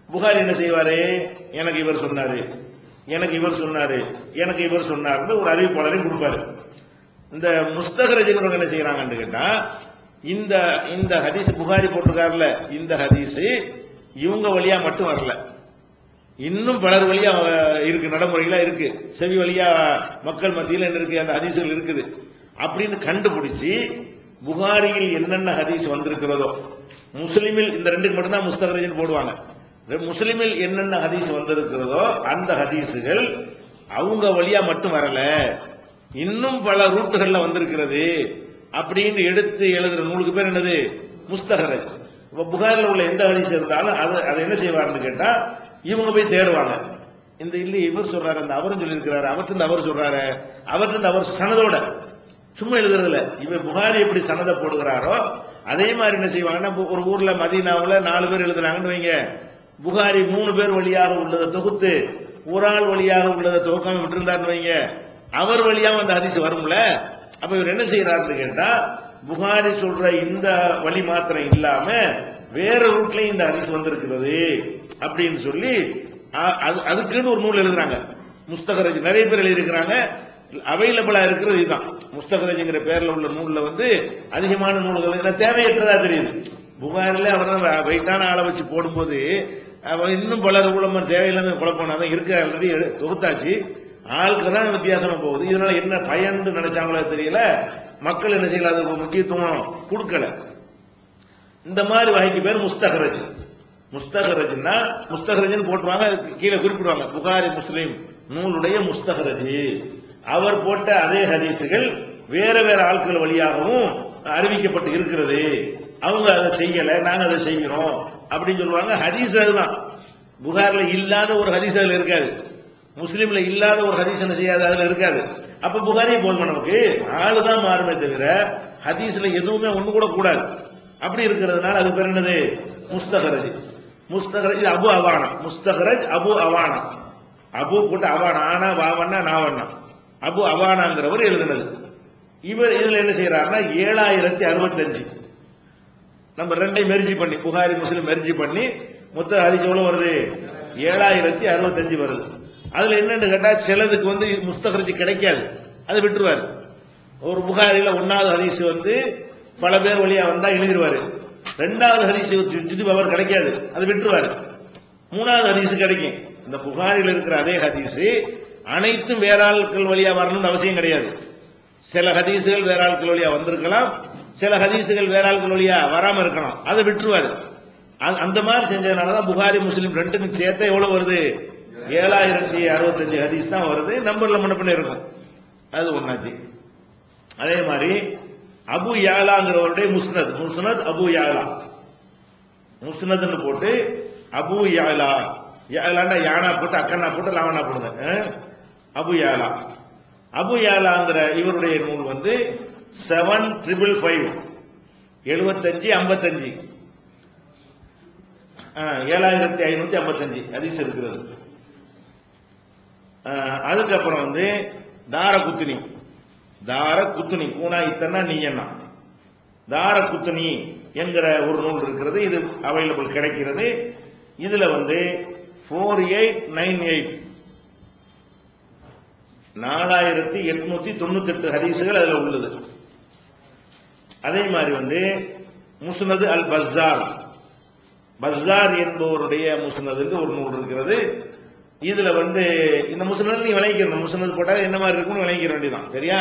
புகாரி என்ன செய்வாரு? எனக்கு இவர் சொன்னாரு, எனக்கு இவர் சொன்னாரு, எனக்கு இவர் சொன்னார்னு ஒரு அறிவிப்பாளரையும் கொடுப்பாரு. இந்த முஸ்தஹரஜ்ங்கிறவங்க என்ன செய்யறாங்கன்னு கேட்டா, இந்த ஹதீஸ் புகாரி போட்டிருக்காருல, இந்த ஹதீஸ் இவங்க வழியா மட்டும் வரல, இன்னும் பலர் வழியா இருக்கு, நடைமுறைகளா இருக்கு, செவி வழியா மக்கள் மத்தியில் என்ன இருக்கு, அந்த ஹதீஸ்கள் இருக்குது அப்படின்னு கண்டுபிடிச்சு புகாரியில் என்னென்ன ஹதீஸ் வந்திருக்கிறதோ, முஸ்லிமில் இந்த 2க்கு மட்டும்தான் முஸ்தஹரஜ்னு போடுவாங்க. முஸ்லிமில் என்னென்ன ஹதீஸ் வந்திருக்கிறதோ அந்த ஹதீஸுகள் அவங்க வழியா மட்டும் வரல, இன்னும் பல ரூட்டுகள்ல வந்திருக்கிறது அப்படின்னு எடுத்து எழுதுற நூலுக்கு பேர் என்னது? முஸ்தஹரஜ். இப்ப புகாரில் உள்ள எந்த ஹதீஸ் இருந்தாலும் அதை என்ன செய்வாருன்னு கேட்டா, இவங்க போய் தேடுவாங்க. இந்த இல்ல இவர் சொல்றாரு, அந்த அவரும் சொல்லியிருக்கிறாரு, அவர்கிட்ட அவர் சொல்றாரு, அவர்கிட்ட அவர் சனதோட சும்மா எழுதுறதுல. இவர் புகாரி எப்படி சனதை போடுகிறாரோ அதே மாதிரி என்ன செய்வாங்கன்னா, ஒரு ஊர்ல மதீனாவுல 4 பேர் எழுதுனாங்கன்னு வைங்க, புகாரி 3 பேர் வழியாக உள்ளதை தொகுத்து ஒரு ஆள் வழியாக உள்ளதை தொகுக்காம விட்டுருந்தாருன்னு வைங்க, அவர் வழியாக அந்த ஹதீஸ் வரும்ல. அப்ப இவர் என்ன செய்யறாருன்னு கேட்டா, புகாரி சொல்ற இந்த வழி மாத்திரம் இல்லாம வேற ரூட்லயும் இந்த ஹதீஸ் வந்திருக்கிறது அப்படின்னு சொல்லி அதுக்குன்னு ஒரு நூல் எழுதுறாங்க. முஸ்தஹரஜ் நிறைய பேர் எழுதியிருக்கிறாங்க. அவைலபிளா இருக்கிறது இதுதான். முஸ்தஹரஜ்ங்கிற பேர்ல உள்ள நூல்ல அதிகமான நூல்கள் தேவையற்றதா தெரியுது. புகாரில அவர் வெயிட்டான ஆளை வச்சு போடும்போது இன்னும் பலர் உலமா தேவையில்லாம குழப்பம் இருக்க ஆல்ரெடி தொகுத்தாச்சு, ஆளுக்கு தான் வித்தியாசமா போகுது. இதனால என்ன பயன்னு நினைச்சாங்களோ தெரியல, மக்கள் என்ன செய்யல, அது முக்கியத்துவம் கொடுக்கல. இந்த மாதிரி வகைக்கு பேர் முஸ்தஹரஜ். முஸ்தஹரஜ்னா முஸ்தஹரஜ்னு போட்டுருவாங்க, கீழே குறிப்பிடுவாங்க புகாரி முஸ்லிம் நூலுடைய முஸ்தஹரஜ். அவர் போட்ட அதே ஹதீஸுகள் வேற வேற ஆட்கள் வழியாகவும் அறிவிக்கப்பட்டு இருக்கிறது. அவங்க அதை செய்யல, நாங்க அதை செய்கிறோம் அப்படின்னு சொல்லுவாங்க. ஹதீஸ் அதுதான். புகாரில இல்லாத ஒரு ஹதீஸ் அதுல இருக்காது, முஸ்லீம்ல இல்லாத ஒரு ஹதீஸ் என்ன செய்யாது அதுல இருக்காது. அப்ப புகாரியே போதுமா, நமக்கு ஆளுதான் மாறுமே தவிர ஹதீஸ்ல எதுவுமே ஒண்ணு கூட கூடாது. அப்படி இருக்கிறதுனால அது பேர் என்னது? முஸ்தஹரஜ். முஸ்தஹரஜ் அபு அவானா. முஸ்தஹரஜ் அபு அவானா. அபு போட்டு அவானா, ஆனா வாவண்ணா நாவண்ணா, அபு அவானாங்கிறவர் எழுதுனது. இவர் இதுல என்ன செய்யறாருன்னா 7065 நம்ம ரெண்டையும் மெர்ஜி பண்ணி புகாரி முஸ்லிம் மெர்ஜி பண்ணி மொத்த ஹதீஸ் எவ்வளவு வருது? 7065 வருது. அதுல என்னன்னு கேட்டா சிலதுக்கு முஸ்தஹரஜ் கிடைக்காது, அதை விட்டுருவாரு. ஒரு புகாரில 1வது ஹதீஸ் பல பேர் வழியா வந்தா எழுதிருவாரு. 2வது ஹதீஸ் ஜுது பவர் கிடைக்காது, அதை விட்டுருவாரு. 3வது ஹதீஸ் கிடைக்கும். இந்த புகாரில் இருக்கிற அதே ஹதீஸ் அனைத்தும் வேற ஆட்கள் வழியா வரணும்னு அவசியம் கிடையாது. சில ஹதீசுகள் வேற ஆட்கள் வழியா வந்திருக்கலாம், சில ஹதீசுகள் வேற ஆட்கள் வழியா வராம இருக்கலாம், அதை விட்டுருவாரு. அந்த மாதிரி செஞ்சதுனாலதான் புகாரி முஸ்லிம் ரெண்டுக்கும் சேர்த்த எவ்வளவு வருது? 7065 ஹதீஸ் தான் வருது. நம்பர்ல முன்ன இருக்கும். அது ஒன்னாச்சு. அதே மாதிரி அபு யாலாங்கிறவருடைய முஸ்னத், முஸ்னத் அபு யாலா, முஸ்னத்னு போட்டு அபு யாலா, யாலாண்டா யானா போட்டு அக்கண்ணா போட்டு லாவனா போடுங்க. அபு யாலா, அபு யாலாங்கிற இவருடைய நூல் 7555 7555 7555 ஹதீஸ் இருக்கிறது. அதுக்கப்புறம் தாரகுத்னி, தாரகுத்னி கூனா இத்தனா நீ என்ன தாரகுத்னி என்கிற ஒரு நூல் இருக்கிறது. இது அவைலபிள் கிடைக்கிறது. இதுல 4898 4898 ஹதீசுகள் அதுல உள்ளது. அதே மாதிரி முஸ்னது அல் பஸார், பஸார் என்பவருடைய முஸ்னதுக்கு ஒரு நூல் இருக்கிறது. இதுல இந்த முஸ்னது நீ விளங்கிக்கணும், முஸ்னது போட்டா என்ன மாதிரி இருக்கும்னு விளங்கிக்க வேண்டியதான், சரியா?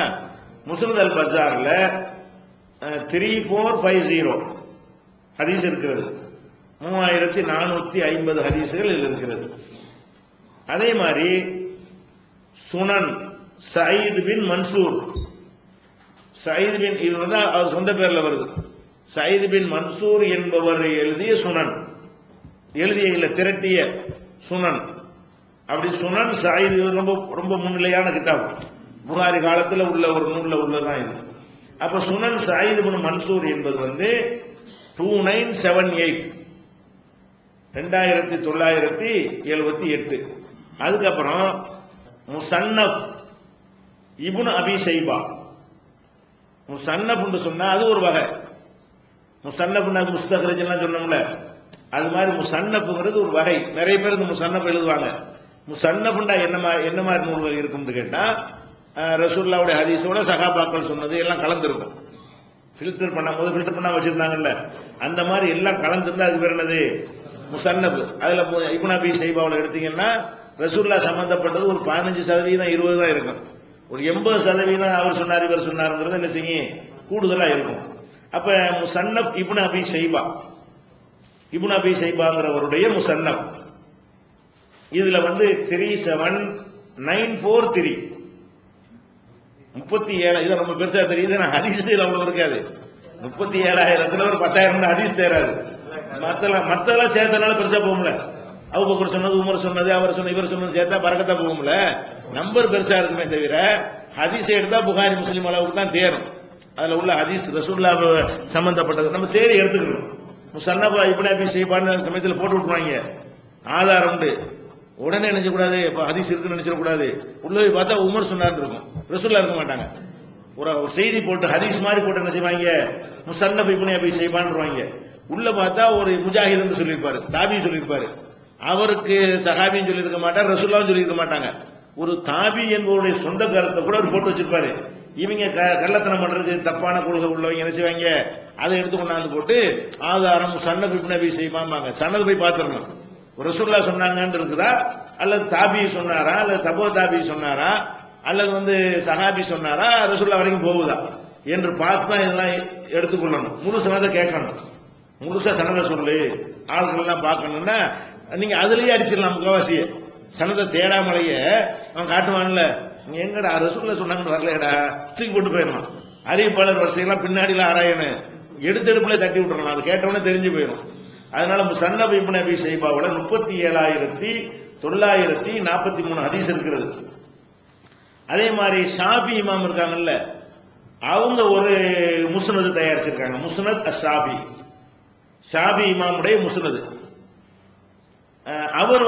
முஸ்னது அல் பஸார்ல 3450 ஹதீஸ் இருக்கிறது. 3450 ஹதீசுகள் இதுல இருக்கிறது. அதே மாதிரி சுனன் Saeed bin Mansoor, Saeed bin இது அவர் சொந்த பேர்ல வருது. சயீத் பின் மன்சூர் என்பவர் எழுதிய சுனன், எழுதிய இல்ல திரட்டிய சுனன். அப்படி சுனன் சயீத் ரொம்ப ரொம்ப முன்னிலையான கிதாப், புகாரி காலத்தில் உள்ள ஒரு நூல்ல உள்ளதான் இது. அப்ப சுனன் சயீத் பின் மன்சூர் என்பது 2978 2978. அதுக்கப்புறம் முசன்னப் இப்னு அபி ஷைபா, முசன்னப் சொன்னா அது ஒரு வகை. முசன்னப் முஸ்தஹரஜ் எல்லாம் சொன்னோம்ல, அது மாதிரி முசன்னப்ங்கிறது ஒரு வகை. நிறைய பேர் இந்த முசன்னப் எழுதுவாங்க. முசன்னப்னா என்ன மாதிரி நூல்கள் இருக்கும்னு கேட்டா ரசூலுல்லாஹ்வுடைய ஹதீஸோட சஹாபாக்கள் சொன்னது எல்லாம் கலந்துருக்கும். ஃபில்டர் பண்ணா வச்சிருந்தாங்கல்ல, அந்த மாதிரி எல்லாம் கலந்துருந்தா அதுக்கு பேர் என்னது? முசன்னப். அதுல இப்னு அபி ஷைபாவுல எடுத்தீங்கன்னா ரசூலுல்லாஹ் சம்பந்தப்பட்டது ஒரு 15% 20 தான் இருக்கும். ஒரு 80% அவர் சொன்னார் இவர் சொன்னாருங்கிறது என்ன செய்யும்? கூடுதலா இருக்கும். அப்ப முசன்னப் இப்னு அபி ஷைபா, இப்னு அபி ஷைபாங்கிறவருடைய முசன்னப் இதுல 37943 37. இது ரொம்ப பெருசா தெரியுது. ஹதீஸ் அவ்வளவு இருக்காது. 37,000 ஒரு 10,000 ஹதீஸ் தேராது. மத்தெல்லாம் சேர்த்தனால பெருசா போகும்ல. அபூபக்கர் சொன்னது, உமர் சொன்னது, அவர் சொன்ன இவர் சொன்னது சேர்த்தா பரக்கத்தா போகும்ல. நம்பர் பெருசா இருக்குமே தவிர ஹதீஸ் எடுத்தா புகாரி முஸ்லிம் அளவுக்கு தான் தேரும். அதுல உள்ள ஹதீஸ் ரசூலுல்லாஹ் சம்பந்தப்பட்டது நம்ம தேடி எடுத்துக்கணும். முசன்னப் இப்னு அபி ஷைபான்னு சமயத்தில் போட்டு விட்டுருவாங்க, ஆதாரம் உண்டு. உடனே நினைச்ச கூடாது, ஹதீஸ் இருக்குன்னு நினைச்சிட கூடாது. உள்ள போய் பார்த்தா உமர் சொன்னார்னு இருக்கும், ரசூலுல்லாஹ் இருக்க மாட்டாங்க. ஒரு செய்தி போட்டு ஹதீஸ் மாதிரி போட்டு என்ன செய்வாங்க? முசன்னப் இப்னு அபி ஷைபான்னுவாங்க. உள்ள பார்த்தா ஒரு முஜாஹித் சொல்லியிருப்பாரு, தாபி சொல்லியிருப்பாரு. அவருக்கு சஹாபின்னு சொல்லியிருக்க மாட்டார், ரசூலுல்லாஹ் சொல்லியிருக்க மாட்டாங்க. ஒரு தாபி என்பவருடைய சொந்த கருத்தை கூட அவர் போட்டு வச்சிருப்பாரு. இவங்க கள்ளத்தனம் பண்றது தப்பான கொள்கை உள்ளவங்க என்ன செய்வாங்க? அதை எடுத்து கொண்டாந்து போட்டு ஆதாரம் சன்னத் இப்னு அபி ஷைபாம்பாங்க. சன்னத் போய் பார்த்துடணும், ரசூலுல்லாஹ் சொன்னாங்கன்னு இருக்குதா, அல்லது தாபி சொன்னாரா, அல்லது தபோ தாபி சொன்னாரா, அல்லது சஹாபி சொன்னாரா, ரசூலுல்லாஹ் வரைக்கும் போகுதா என்று பார்த்து தான் இதெல்லாம் எடுத்துக்கொள்ளணும். முழு சனதை கேட்கணும். முழுசா சனதை சொல்லு, ஆட்கள் எல்லாம் பார்க்கணும்னா நீங்க அதுலயே அடிச்சிடலாம். முகவாசிய சனதை தேடாமலேயே அவன் காட்டுவான்ல, நீங்க எங்கடா ரசூலுல்லாஹ் சொன்னாங்கன்னு வரலடா, தூக்கி போட்டு போயிடலாம். அறிவிப்பாளர் வரிசையெல்லாம் பின்னாடிலாம் ஆராயணும், எடுத்தெடுப்புல தட்டி விட்டுறலாம், அது கேட்டவனே தெரிஞ்சு போயிடும். அதனால முஸன்னஃப் இப்னு அபீ ஷைபாவுல 37,943 ஹதீஸ் இருக்கிறது. அதே மாதிரி ஷாஃபி இமாம் இருக்காங்கல்ல, அவங்க ஒரு முஸ்னது தயாரிச்சிருக்காங்க, முஸ்னத் அஷ்-ஷாஃபி, ஷாஃபி இமாமுடைய முஸ்னது. அவர்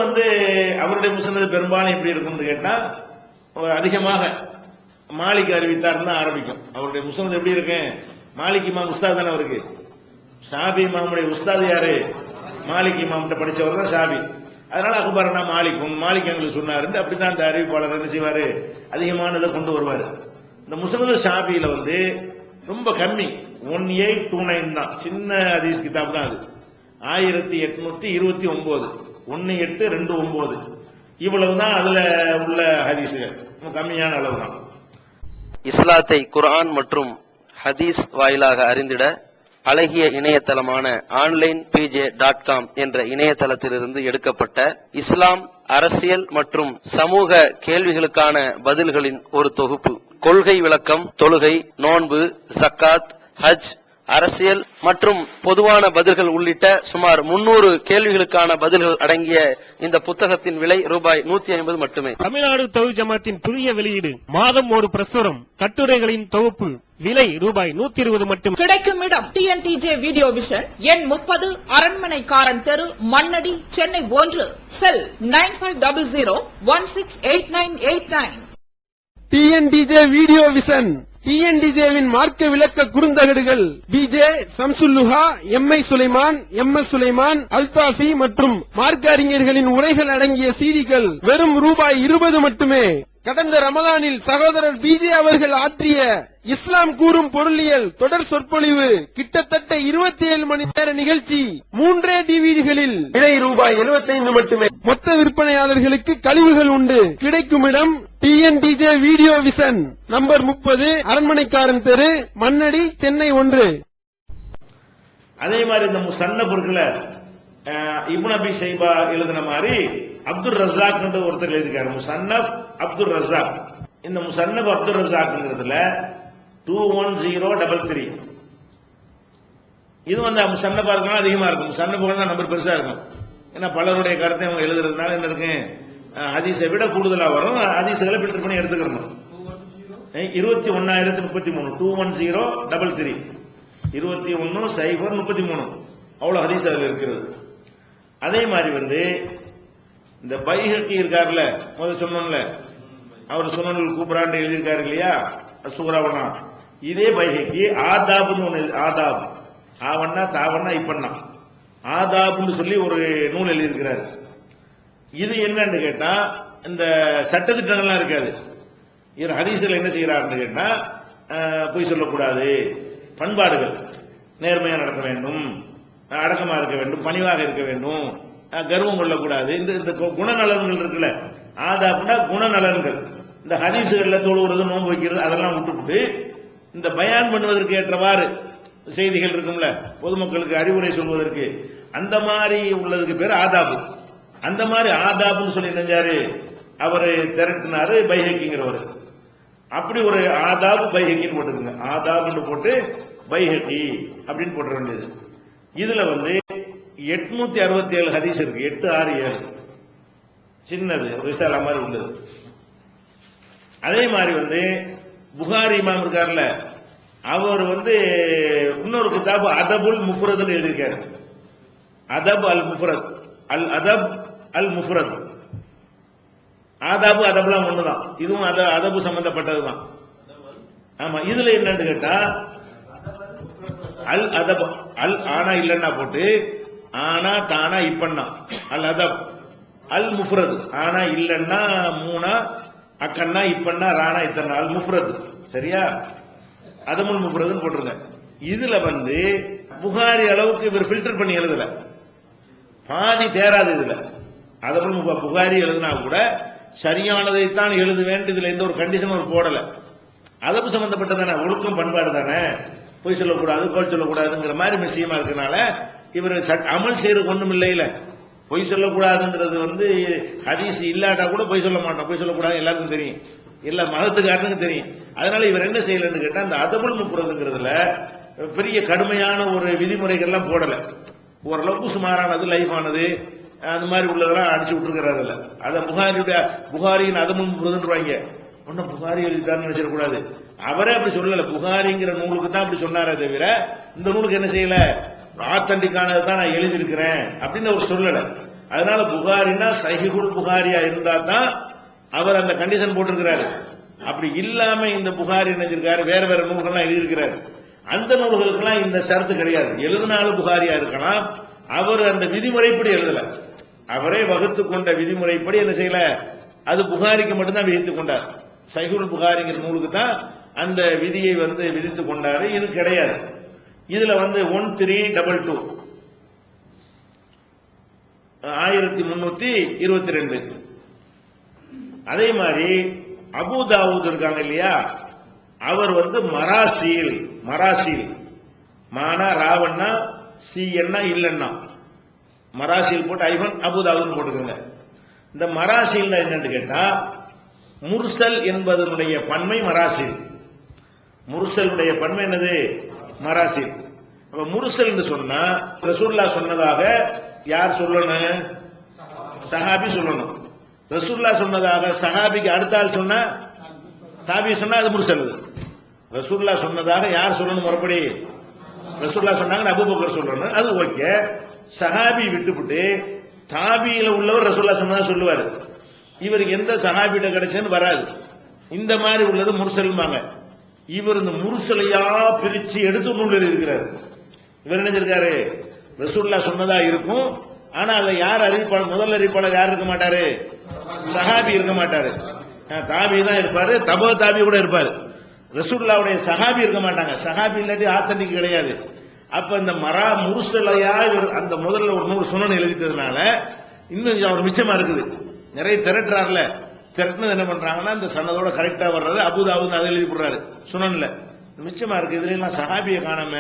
அவருடைய முஸ்னது பெரும்பாலும் எப்படி இருக்கும்னு கேட்டா, அதிகமாக மாலிக் அறிவித்தார்னு தான் ஆரம்பிக்கும். அவருடைய முஸ்னது எப்படி இருக்கு, மாலிக் இமாம் உஸ்தாத் தானே அவருக்கு. ஷாஃபி இமாமுடைய உஸ்தாத் யாரு, மாலிக் இமாம்கிட்ட படிச்சவர் தான் ஷாஃபி. அதனால அக்பர்னா மாலிக், மாலிக் எங்களுக்கு சொன்னாரு, அப்படித்தான் அந்த அறிவிப்பாளர் என்ன செய்வாரு, அதிகமானதை கொண்டு வருவாரு. இந்த முஸ்னது ஷாஃபியில ரொம்ப கம்மி, 1829 தான், சின்ன ஹதீஸ் கிதாப் தான் அது. 1829, 1829 இவ்வளவுதான் அதுல உள்ள ஹதீஸுகள், கம்மியான அளவு தான். இஸ்லாத்தை குர்ஆன் மற்றும் ஹதீஸ் வாயிலாக அறிந்திட அழகிய இணையதளமான onlinepj.com என்ற இணையதளத்திலிருந்து எடுக்கப்பட்ட இஸ்லாம், அரசியல் மற்றும் சமூக கேள்விகளுக்கான பதில்களின் ஒரு தொகுப்பு. கொள்கை விளக்கம், தொழுகை, நோன்பு, ஜக்காத், ஹஜ், அரசியல் மற்றும் பொதுவான பதில்கள் உள்ளிட்ட சுமார் 300 கேள்விகளுக்கான பதில்கள் அடங்கிய இந்த புத்தகத்தின் விலை ரூபாய் 150 மட்டுமே. தமிழ்நாடு தௌஹீத் ஜமாத்தின் புதிய வெளியீடு, மாதம் ஒரு பிரசுரம், கட்டுரைகளின் தொகுப்பு, விலை ரூபாய் 120 மட்டும். கிடைக்கும் இடம் TNTJ வீடியோ விஷன், எண் 30, அரண்மனைக்காரன் தெரு, மண்ணடி, சென்னை 1. செல் 9500168989. TNTJ வீடியோ விஷன், TNTJவின் மார்க்க விளக்க குறுந்தகடுகள், BJ சம்சுல்லுஹா, MI Sulaiman, MS Sulaiman, Althafi மற்றும் மார்க்க அறிஞர்களின் உரைகள் அடங்கிய சீடிகள் வெறும் ரூபாய் 20 மட்டுமே. கடந்த ரமலானில் சகோதரர் BJ அவர்கள் ஆற்றிய இஸ்லாம் கூறும் பொருளியல் தொடர் சொற்பொழிவு கிட்டத்தட்ட 27 மணி நேர நிகழ்ச்சி 3 டிவிடிகளில் விலை ரூபாய் 75 மட்டுமே. மொத்த விற்பனையாளர்களுக்கு கழிவுகள் உண்டு. கிடைக்கும் இடம் TNTJ வீடியோ விஷன், நம்பர் 30, அரண்மனைக்காரன் தெரு, மண்ணடி, சென்னை 1. அதே மாதிரி இந்த முஸன்னஃப்ல இப்னு அபீ ஷைபா எழுதின மாதிரி அப்துல் ரஸாக் ஒருத்தர் எழுதிருக்காரு, முஸன்னஃப் அப்துல் ரஸாக். இந்த முஸன்னஃப் அப்துல் ரஸாக்ங்கிறதுல 21033 இது முஸன்னஃபா இருக்கனால அதிகமா இருக்கும். முஸன்னஃப்னா நம்பர் பெருசா இருக்கும். ஏன்னா பலருடைய கருத்தை அவங்க எழுதுறதுனால என்ன இருக்கு, ஹதீஸை விட கூடுதலா வரும். ஹதீஸ்களை ஃபில்டர் பண்ணி எடுத்துக்கணும். 21033 21033 21 அவ்வளவு ஹதீஸ் அதுல இருக்கிறது. அதே மாதிரி இந்த பைஹக்கி இருக்காருல்ல, முதல்ல சொன்னோம்ல, அவர் சுனனுல் குப்ரான்னு எழுதியிருக்காரு இல்லையா, சூராவனா. இதே பைஹக்கி ஆதாப்னு ஒண்ணு, ஆதாப், ஆவண்ணா தாவண்ணா இப்பண்ணா, ஆதாப்னு சொல்லி ஒரு நூல் எழுதியிருக்கிறாரு. இது என்னன்னு கேட்டா, இந்த சட்டத்திட்டங்கள்லாம் இருக்காது. இவர் ஹதீஸ்ல என்ன செய்யறாருன்னு கேட்டா, பொய் சொல்லக்கூடாது, பண்பாடுகள், நேர்மையா நடக்க வேண்டும், அடக்கமா இருக்க வேண்டும், பணிவாக இருக்க வேண்டும், கர்வம் கொள்ளக்கூடாது, இந்த குணநலன்கள் இருக்குல்ல, ஆதாப்னா குணநலன்கள். இந்த ஹதீசுகள்ல தொழுகிறது, நோன்பு வைக்கிறது அதெல்லாம் விட்டுவிட்டு இந்த பயான் பண்ணுவதற்கு ஏற்றவாறு செய்திகள் இருக்கும்ல, பொதுமக்களுக்கு அறிவுரை சொல்வதற்கு, அந்த மாதிரி உள்ளதுக்கு பேர் ஆதாபு. அந்த மாதிரி ஆதாப்னு சொல்லி நினைஞ்சாரு அவரு திரட்டினாரு பைஹக்கிங்கிறவரு. அப்படி ஒரு ஆதாபு பைஹக்கின்னு போட்டுருங்க, ஆதாப்னு போட்டு பைஹக்கி அப்படின்னு போட்டுற வேண்டியது. இதுல 867 ஹதீஸ் இருக்கு, 867 சின்னது ரிசாலா மாதிரி உள்ளது. அதே மாதிரி புகாரி இமாம் இருக்காருல்ல, அவர் இன்னொரு கிதாபு அதபுல் முஃப்ரத்னு எழுதியிருக்காரு. அதப் அல் முஃப்ரத், அல் அதப் அல் முஃப்ரத். ஆதாபு அதப்லாம் ஒண்ணுதான், இதுவும் அதபு சம்பந்தப்பட்டதுதான். ஆமா, இதுல என்னன்னு கேட்டா அல் அதப், அல் ஆனா இல்லன்னா போட்டு ஆனா தானா இப்பன்னா அல் அதப், அல் முஃப்ரத் ஆனா இல்லன்னா மூணா, அக்கன்னா இப்பன்னா ராணா இத்தனை, அல் முஃப்ரத். சரியா, அதமுல் முஃப்ரத்னு போட்டுருங்க. இதுல புகாரி அளவுக்கு இவர் ஃபில்டர் பண்ணி எழுதல, பாதி தேராது இதுல. அதமுல் புகாரி எழுதினா கூட சரியானதைத்தான் எழுதுவேன், இதுல எந்த ஒரு கண்டிஷன் ஒரு போடல. அதப்பு சம்பந்தப்பட்டதானே, ஒழுக்கம் பண்பாடு தானே, பொய் சொல்லக்கூடாது, கோல் சொல்லக்கூடாதுங்கிற மாதிரி விஷயமா இருக்கனால இவர் அமல் செய்யறது ஒண்ணும் இல்லையில. பொய் சொல்லக்கூடாதுங்கிறது வந்து ஹதீஸ் இல்லாட்டா கூட பொய் சொல்ல மாட்டோம். பொய் சொல்லக்கூடாது எல்லாருக்கும் தெரியும், எல்லா மதத்துக்காரனுக்கும் தெரியும். அதனால இவர் என்ன செய்யலன்னு கேட்டா அந்த அதபுல் முஃபரதுங்கிறதுல பெரிய கடுமையான ஒரு விதிமுறைகள்லாம் போடல. ஓரளவுக்கு சுமாரானது, லைஃபானது, அந்த மாதிரி உள்ளதெல்லாம் அடிச்சு விட்டுருக்கிறாரு. அதுல அதை புகாரியின் அதபுல் முஃபரதுன்றாங்க. ஒன்னும் புகாரி எழுதிட்டாருன்னு நினைச்சிடக்கூடாது. அவரே அப்படி சொல்லல. புகாரிங்கிற நூலுக்கு தான் அப்படி சொன்னாரே தவிர இந்த நூலுக்கு என்ன செய்யல, ஆத்தண்டிக்கானது தான் நான் எழுதியிருக்கிறேன் அப்படின்னு அவர் சொல்லல. அதனால புகாரினா சஹீஹுல் புகாரியா இருந்தா தான் அவர் அந்த கண்டிஷன் போட்டிருக்கிறாரு. அப்படி இல்லாம இந்த புகாரி நினைச்சிருக்காரு, வேற வேற நூல்கள்லாம் எழுதியிருக்கிறாரு. அந்த நூல்களுக்கெல்லாம் இந்த ஷரத்து கிடையாது. எழுதினாலும் புகாரியா இருக்கலாம். அவர் அந்த விதிமுறைப்படி எழுதல, அவரே வகுத்து கொண்ட விதிமுறைப்படி என்ன செய்யல, அது புகாரிக்கு மட்டும்தான் விதித்துக் கொண்டார். சஹீஹுல் புகாரிங்கிற நூலுக்கு தான் அந்த விதியை வந்து விதித்துக் கொண்டாரு. இது கிடையாது. இதுல வந்து 1322 1322. அதே மாதிரி அபூ தாவூத் இருக்காங்க இல்லையா, அவர் வந்து மராசீல் மானா ராவண்ணா சி என்ன இல்லன்னா மராசீல் போட்டு ஐபன் அபூ தாவூத் போட்டுக்கோங்க. இந்த மராசீல் என்னன்னு கேட்டா முர்சல் என்பதனுடைய பன்மை மராசீல். முர்சலுடைய பன்மை என்னது, மராசில். அப்ப முர்சல் என்று சொன்னா ரசூலுல்லாஹ் சொன்னதாக யார் சொல்லணும், சஹாபி சொல்லணும். ரசூலுல்லாஹ் சொன்னதாக சஹாபிக்கு அடுத்த ஆள் சொன்னா, தாபி சொன்னா அது முர்சல். ரசூலுல்லாஹ் சொன்னதாக யார் சொல்லணும், முறைப்படி ரசூலுல்லாஹ் சொன்னாங்க அபூபக்கர் சொல்லணும், அது ஓகே. சஹாபி விட்டுவிட்டு தாபியில உள்ளவர் ரசூலுல்லாஹ் சொன்னதா சொல்லுவாரு. இவருக்கு எந்த சஹாபிட்ட கிடைச்சேன்னு வராது. இந்த மாதிரி உள்ளது முர்சல்மாங்க. இவர் இந்த முர்சலையா பிரிச்சு எடுத்து நூல் எழுதியிருக்கிறார். இவர் நினைச்சிருக்காரு ரசூலுல்லாஹ் சொன்னதா இருக்கும், ஆனா அதுல யார் அறிவிப்பாளர், முதல் அறிவிப்பாளர் யார் இருக்க மாட்டாரு, சஹாபி இருக்க மாட்டாரு, தாபி தான் இருப்பாரு, தபோ தாபி கூட இருப்பாரு. ரசூலுல்லாஹ்வுடைய சஹாபி இருக்க மாட்டாங்க. சஹாபி இல்லாட்டி ஆத்தன்டிக் கிடையாது. அப்ப இந்த முர்சலையா இவர் அந்த முதல்ல ஒரு நூல் சுனன் எழுதிட்டதுனால இன்னும் அவர் மிச்சமா இருக்குது. நிறைய திரட்டுறாருல, திரட்டினது என்ன பண்றாங்கன்னா இந்த சன்னதோட கரெக்டா வர்றது அபூ தாவூத் அதை எழுதி போடுறாரு சுனன்ல. மிச்சமா இருக்கு. இதுல எல்லாம் சஹாபியை காணாம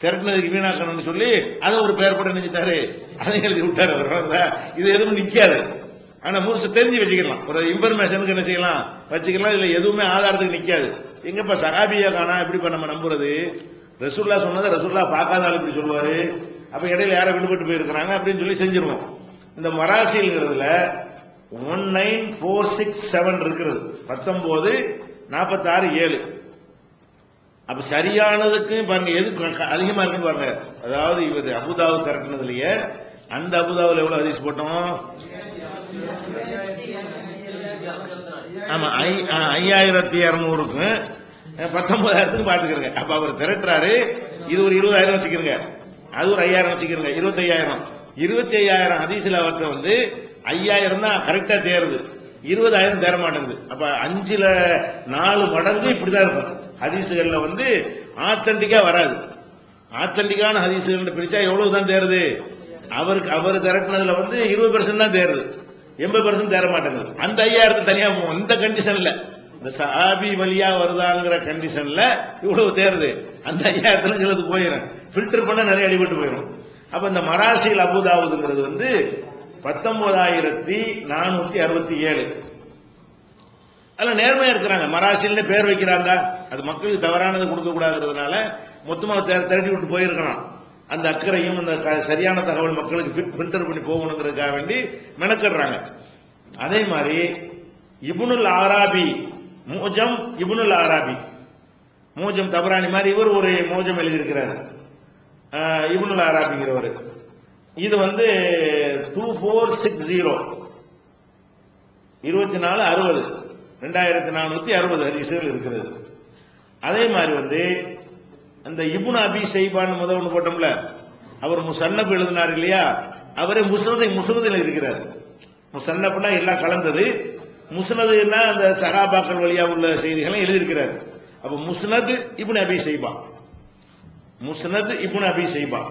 திரட்டினதுக்கு வீணாக்கணும்னு சொல்லி அதை ஒரு பெயர் போட்டு நினைச்சிட்டாரு, அதை எழுதி விட்டாரு. இது எதுவும் நிக்காது. ஆனா முழுசு தெரிஞ்சு வச்சுக்கலாம், ஒரு இன்ஃபர்மேஷனுக்கு என்ன செய்யலாம் வச்சுக்கலாம். இதுல எதுவுமே ஆதாரத்துக்கு நிக்காது. எங்கப்பா சஹாபியா காணா எப்படிப்பா நம்ம நம்புறது? ரசூலுல்லாஹ் சொன்னதை ரசூலுல்லாஹ் பார்க்காத இப்படி சொல்லுவாரு. அப்ப இடையில யாரை விடுபட்டு போயிருக்கிறாங்க அப்படின்னு சொல்லி செஞ்சிருவோம். இந்த மராசில்ங்கிறதுல 19467 இருக்கிறது, 1946-7. அப்ப சரியானதுக்கு பாருங்க எது அதிகமா இருக்குன்னு பாருங்க. அதாவது இவர் அபூ தாவூத் திரட்டினதுலயே அந்த அபூ தாவூத்ல எவ்வளவு ஹதீஸ் போட்டோம்? ஆமா 5200க்கு 19000க்கு பாத்துக்கிறங்க. அப்ப அவர் திரட்டுறாரு. இது ஒரு 20000 வச்சுக்கிறங்க, அது ஒரு 5000 வச்சுக்கிறங்க, 25000 ஹதீஸ்ல அவர்கிட்ட வந்து 5000 தான் கரெக்டா தேருது, 20000 தேர மாட்டேங்குது. அப்ப 5ல் 4 மடங்கு இப்படிதான் இருக்கும். ஹதீசுகள்ல வந்து ஆத்தன்டிக்கா வராது. ஆத்தன்டிக்கான ஹதீசுகள் பிரிச்சா எவ்வளவுதான் தேருது? அவர் திரட்டினதுல வந்து 20% தான் தேருது, 80% தேர மாட்டேங்குது. அந்த 5000 தனியா போகும். இந்த கண்டிஷன்ல இந்த சஹாபி வழியா வருதாங்கிற கண்டிஷன்ல இவ்வளவு தேருது. அந்த 5000 சிலது போயிடும், பில்டர் பண்ண நிறைய அடிபட்டு போயிடும். அப்ப இந்த மராசில் அபூ தாவூத்ங்கிறது வந்து 19467. அதுல நேர்மையா இருக்கிறாங்க. மராசில்னு பேர் வைக்கிறாங்க, அது மக்களுக்கு தவறானது கொடுக்க கூடாதுன்றதுனால மொத்தமா திரட்டி விட்டு போயிருக்கலாம். அந்த அக்கறையும் அந்த சரியான தகவல் மக்களுக்கு ஃபில்டர் பண்ணி போகணுங்கிறதுக்காக வேண்டி மெனக்கிடுறாங்க. அதே மாதிரி இப்னுல் ஆராபி மோஜம், இப்னுல் ஆராபி மோஜம் தபரானி மாதிரி இவர் ஒரு மோஜம் எழுதியிருக்கிறார். இப்னுல் ஆராபிங்கிறவர் இது வந்து 2460 2460 2460 ஹதீஸ்கள் இருக்கிறது. அதே மாதிரி வந்து அந்த இப்னு அபி ஷைபான் முதல் ஒன்று போட்டோம்ல, அவர் முஸன்னப் எழுதினார் இல்லையா, அவரே முஸ்னதில் இருக்கிறார். முஸன்னப்னா எல்லாம் கலந்தது, முஸ்னதுன்னா அந்த சஹாபாக்கள் வழியா உள்ள செய்திகளை எழுதியிருக்கிறார். அப்ப முஸ்னத் இப்னு அபி ஷைபா, முஸ்னத் இப்னு அபி ஷைபா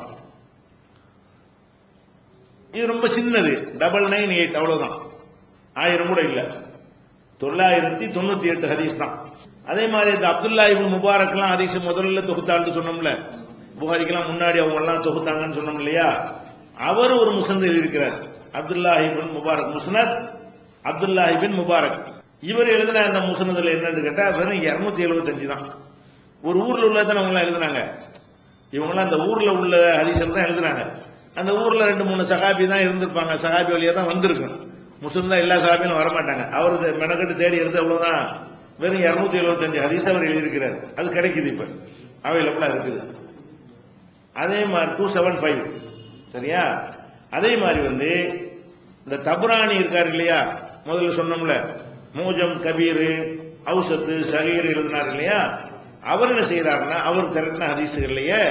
இது ரொம்ப சின்னது, 998 அவ்வளவுதான், 1000 கூட இல்ல, 998 ஹதீஸ் தான். அதே மாதிரி இந்த அப்துல்லா இப்னு முபாரக்லாம் ஹதீஸ் முதல்ல தொகுத்தாள்னு சொன்னோம்ல, புகாரிக்கெல்லாம் முன்னாடி அவங்க எல்லாம் தொகுத்தாங்கன்னு சொன்னோம் இல்லையா, அவர் ஒரு முஸ்னத் எழுதியிருக்கிறார். அப்துல்லாஹி பின் முபாரக் முஸ்னத், அப்துல்லாஹி பின் முபாரக். இவர் எழுதின அந்த முஸ்னதுல என்னன்னு கேட்டா வெறும் 275 தான். ஒரு ஊர்ல உள்ளதான் அவங்க எழுதினாங்க. இவங்களாம் அந்த ஊர்ல உள்ள ஹதீஸ்ல தான் எழுதினாங்க. அந்த ஊர்ல 2-3 சஹாபி தான் இருந்திருப்பாங்க, சஹாபி வழியா தான் வந்திருக்கும். முஸ்லிம் தான் எல்லா சஹாபியும் வரமாட்டாங்க. அவரு மெனக்கட்டு தேடி எடுத்து அவ்வளவுதான். வெறும் 275 ஹதீஸ் அவர் எழுதியிருக்கிறார். அது கிடைக்குது, இப்ப அவைலபிளா இருக்குது. அதே மாதிரி 275 சரியா. அதே மாதிரி இந்த தபுரானி இருக்காரு இல்லையா, முதல்ல சொன்னோம்ல, மூஜம் கபீர் அவுசத்து சகீர் எழுதினார் இல்லையா, அவர் என்ன செய்யறாருன்னா அவர் திரட்டின ஹதீசுகள்லயே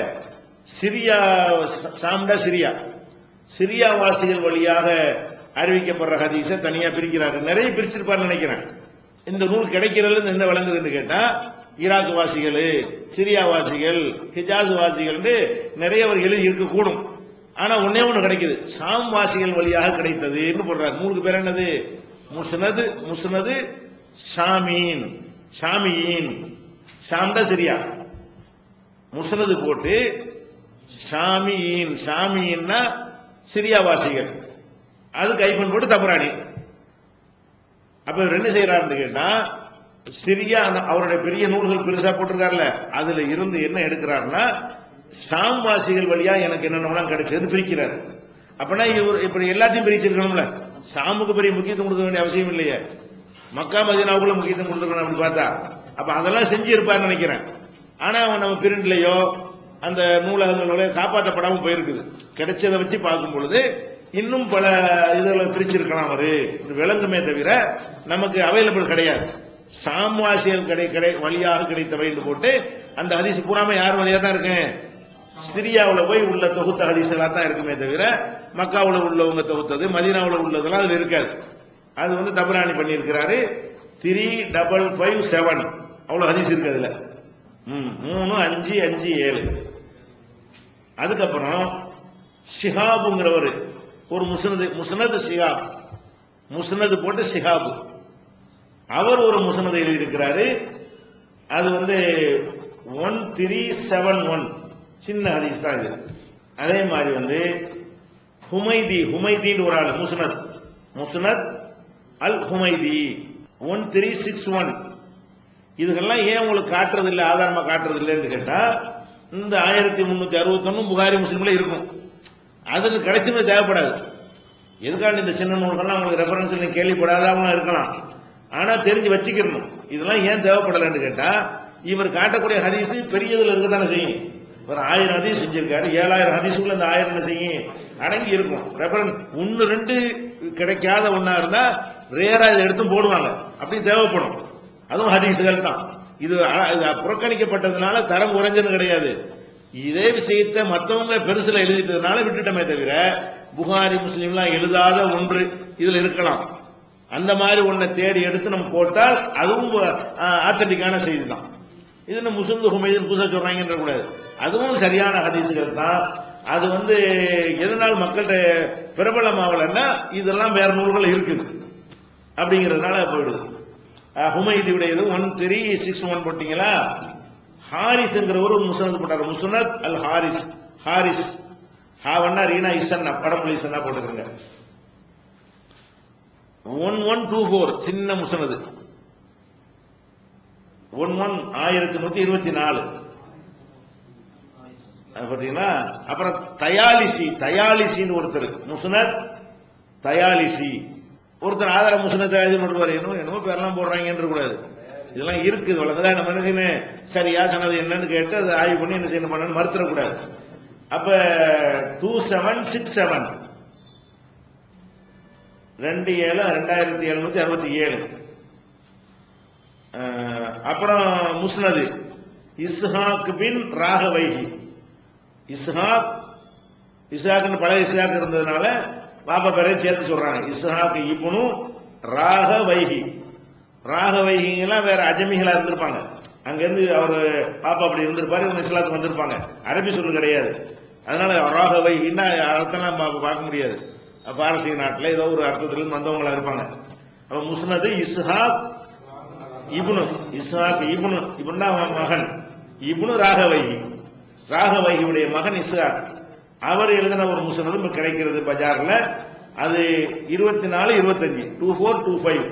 சிரியா சாம்டா சிரியா வாசிகள் வழியாக அறிவிக்கப்படுற ஹதீஸை தனியா பிரிக்கிறார்கள். நிறைய பிரிச்சிருப்பாரு நினைக்கிறேன். இந்த நூல் கிடைக்கிறதுல என்ன விளங்குதுன்னு கேட்டா, ஈராக் வாசிகள், சிரியா வாசிகள், ஹிஜாஸ் வாசிகள் நிறைய அவர் எழுதி இருக்கக்கூடும். ஆனா ஒன்னே ஒண்ணு கிடைக்குது, ஷாம் வாசிகள் வழியாக கிடைத்தது போடுறாரு. நூலுக்கு பேர் என்னது? முஸ்னது ஷாமீன், ஷாமியின். ஷாம்டா சிரியா, முஸ்னது போட்டு ஷாமியின், ஷாமியின்னா சிரியா வாசிகள், அது கைப்பன் போட்டு தபுரானி. அப்ப என்ன செய்யறாருன்னு கேட்டா, சிரியா அவருடைய பெரிய நூல்கள் பெருசா போட்டிருக்காருல, அதுல இருந்து என்ன எடுக்கிறாருன்னா ஷாம் வாசிகள் வழியா எனக்கு என்னென்னலாம் கிடைச்சது பிரிக்கிறார். அப்படின்னா இவர் இப்படி எல்லாத்தையும் பிரிச்சிருக்கணும்ல. ஷாமுக்கு பெரிய முக்கியத்துவம் கொடுக்க வேண்டிய அவசியம் இல்லையே, மக்கா மதீனாவுக்குள்ள முக்கியத்துவம் கொடுத்துருக்கணும் அப்படின்னு பார்த்தா. அப்ப அதெல்லாம் செஞ்சு இருப்பார்னு நினைக்கிறேன். ஆனா நம்ம பிரிண்ட்லயோ அந்த நூலகங்களோட காப்பாற்றப்படாம போயிருக்குது. கிடைச்சதை வச்சு பார்க்கும் பொழுது இன்னும் பல இதில் பிரிச்சிருக்கலாம் அவரு விளங்குமே தவிர நமக்கு அவைலபிள் கிடையாது. சாம்வாசியல் வழியாக கிடைத்தவை என்று போட்டு அந்த ஹதீஸ் பூராம யார் வழியா தான் இருக்கு, சிரியாவில் போய் உள்ள தொகுத்த ஹதீஸ்களா தான் இருக்குமே தவிர மக்காவுல உள்ளவங்க தொகுத்தது மதீனாவுல உள்ளதெல்லாம் அது இருக்காது. அது தபுரானி பண்ணியிருக்கிறாரு. 3557 அவ்வளவு ஹதீஸ் இருக்கு அதுல. 3, 5, 5, 7. அதுக்கப்புறம் ஷிஹாபுங்கிறவர் ஒரு முஸ்னது ஷிஹாப், முஸ்னது போட்டு ஷிஹாபு, அவர் ஒரு முஸ்னதை எழுதியிருக்கிறாரு. அது 1371 சின்ன ஹதீஸ் தான் இது. அதே மாதிரி ஹுமைதின்னு ஒரு ஆள் முஸ்னத் அல் ஹுமைதி 1361. இதுக்கெல்லாம் ஏன் உங்களுக்கு காட்டுறது இல்லை, ஆதாரமா காட்டுறது இல்லைன்னு கேட்டா, இந்த 1361 புகாரி முஸ்லிம்ல இருக்கும். அதுக்கு கிடைச்சுமே தேவைப்படாது. எதுக்காண்டி இந்த சின்ன நூல்கள்லாம் உங்களுக்கு ரெஃபரன்ஸ் கேள்விப்படாதவங்க இருக்கலாம், ஆனா தெரிஞ்சு வச்சுக்கணும். இதெல்லாம் ஏன் தேவைப்படலன்னு கேட்டா, இவர் காட்டக்கூடிய ஹதீஸ் பெரியதுல இருக்கத்தானே செய்யும். ஒரு 1000 ஹதீஸ் செஞ்சிருக்காரு, 7000 ஹதீஸுக்குள்ள இந்த 1000 செய்யும் அடங்கி இருக்கும். ரெஃபரன்ஸ் 1-2 கிடைக்காத ஒன்னா இருந்தா ரேரா இதை எடுத்து போடுவாங்க, அப்படி தேவைப்படும். அதுவும் ஹதீஸ்கள் தான். இது புறக்கணிக்கப்பட்டதுனால தரம் குறைஞ்சது கிடையாது. இதே விஷயத்தை மற்றவங்க பெருசுல எழுதிட்டதுனால விட்டுட்டமே தவிர புகாரி முஸ்லீம்லாம் எழுதாத ஒன்று இதுல இருக்கலாம். அந்த மாதிரி ஒன்றை தேடி எடுத்து நம்ம போட்டால் அதுவும் ஆத்தன்டிக்கான செய்தி தான். இது முஸ்லிம் ஹுமைதின் புதுசா சொல்றாங்கன்ற கூடாது, அதுவும் சரியான ஹதீசுகள் தான். அது எதனால் மக்கள்கிட்ட பிரபலமாவலன்னா இதெல்லாம் வேற நூல்கள் இருக்குது அப்படிங்கிறதுனால போயிடுது. ஹுமைதியுடைய 1361 போட்டீங்களா. ஹாரிஸ்ங்கிற ஒரு முஸ்னத் போட்டாரு, முஸ்னத் அல் ஹாரிஸ். ஹாரிஸ் ஹாவன்னா ரீனா இசன்னா படமொழி இசன்னா போட்டுருங்க. 1124 சின்ன முஸ்னது 1124 பாத்தீங்கன்னா. அப்புறம் தயாலிசின்னு ஒருத்தர் முஸ்னத் தயாலிசி ஒருத்தர் ஆதார முஸ்னத் எழுதி போடுவார். என்னமோ பேரெல்லாம் போடுறாங்க கூடாது, இதெல்லாம் இருக்குது. வளர்ந்ததா நம்ம என்ன செய்யணும், சரியா சொன்னது என்னன்னு கேட்டு அதை ஆய்வு பண்ணி என்ன செய்யணும் பண்ணு மறுத்துடக்கூடாது. அப்ப 2767 2767. அப்புறம் முஸ்னது இஸ்ஹாக் பின் ராகவைஹி. இஸ்ஹாக்னு பழைய இஸ்ஹாக் இருந்ததுனால பாப்பா பேரை சேர்த்து சொல்றாங்க. இஸ்ஹாக் இப்னு ராகவைஹி. ராகவைஹிங்கெல்லாம் வேற அஜமிகளா இருந்திருப்பாங்க. அங்க இருந்து அவர் பாப்பா அப்படி இருந்திருப்பாரு, இவங்க இஸ்லாத்துக்கு வந்திருப்பாங்க. அரபி சொல்லு கிடையாது, அதனால ராகவைஹின்னா அர்த்தம்லாம் பார்க்க முடியாது. பாரசீக நாட்டில் ஏதோ ஒரு அர்த்தத்திலிருந்து வந்தவங்களா இருப்பாங்க. முஸ்னது இஸ்ஹாக் இப்னு இப்னா மகன் இப்னு ராகவைஹி. ராகவையுடைய மகன் இஸ்ஹாக் அவர் எழுதின ஒரு முஸ்னது கிடைக்கிறது பஜார்ல. அது 24, 25 2425.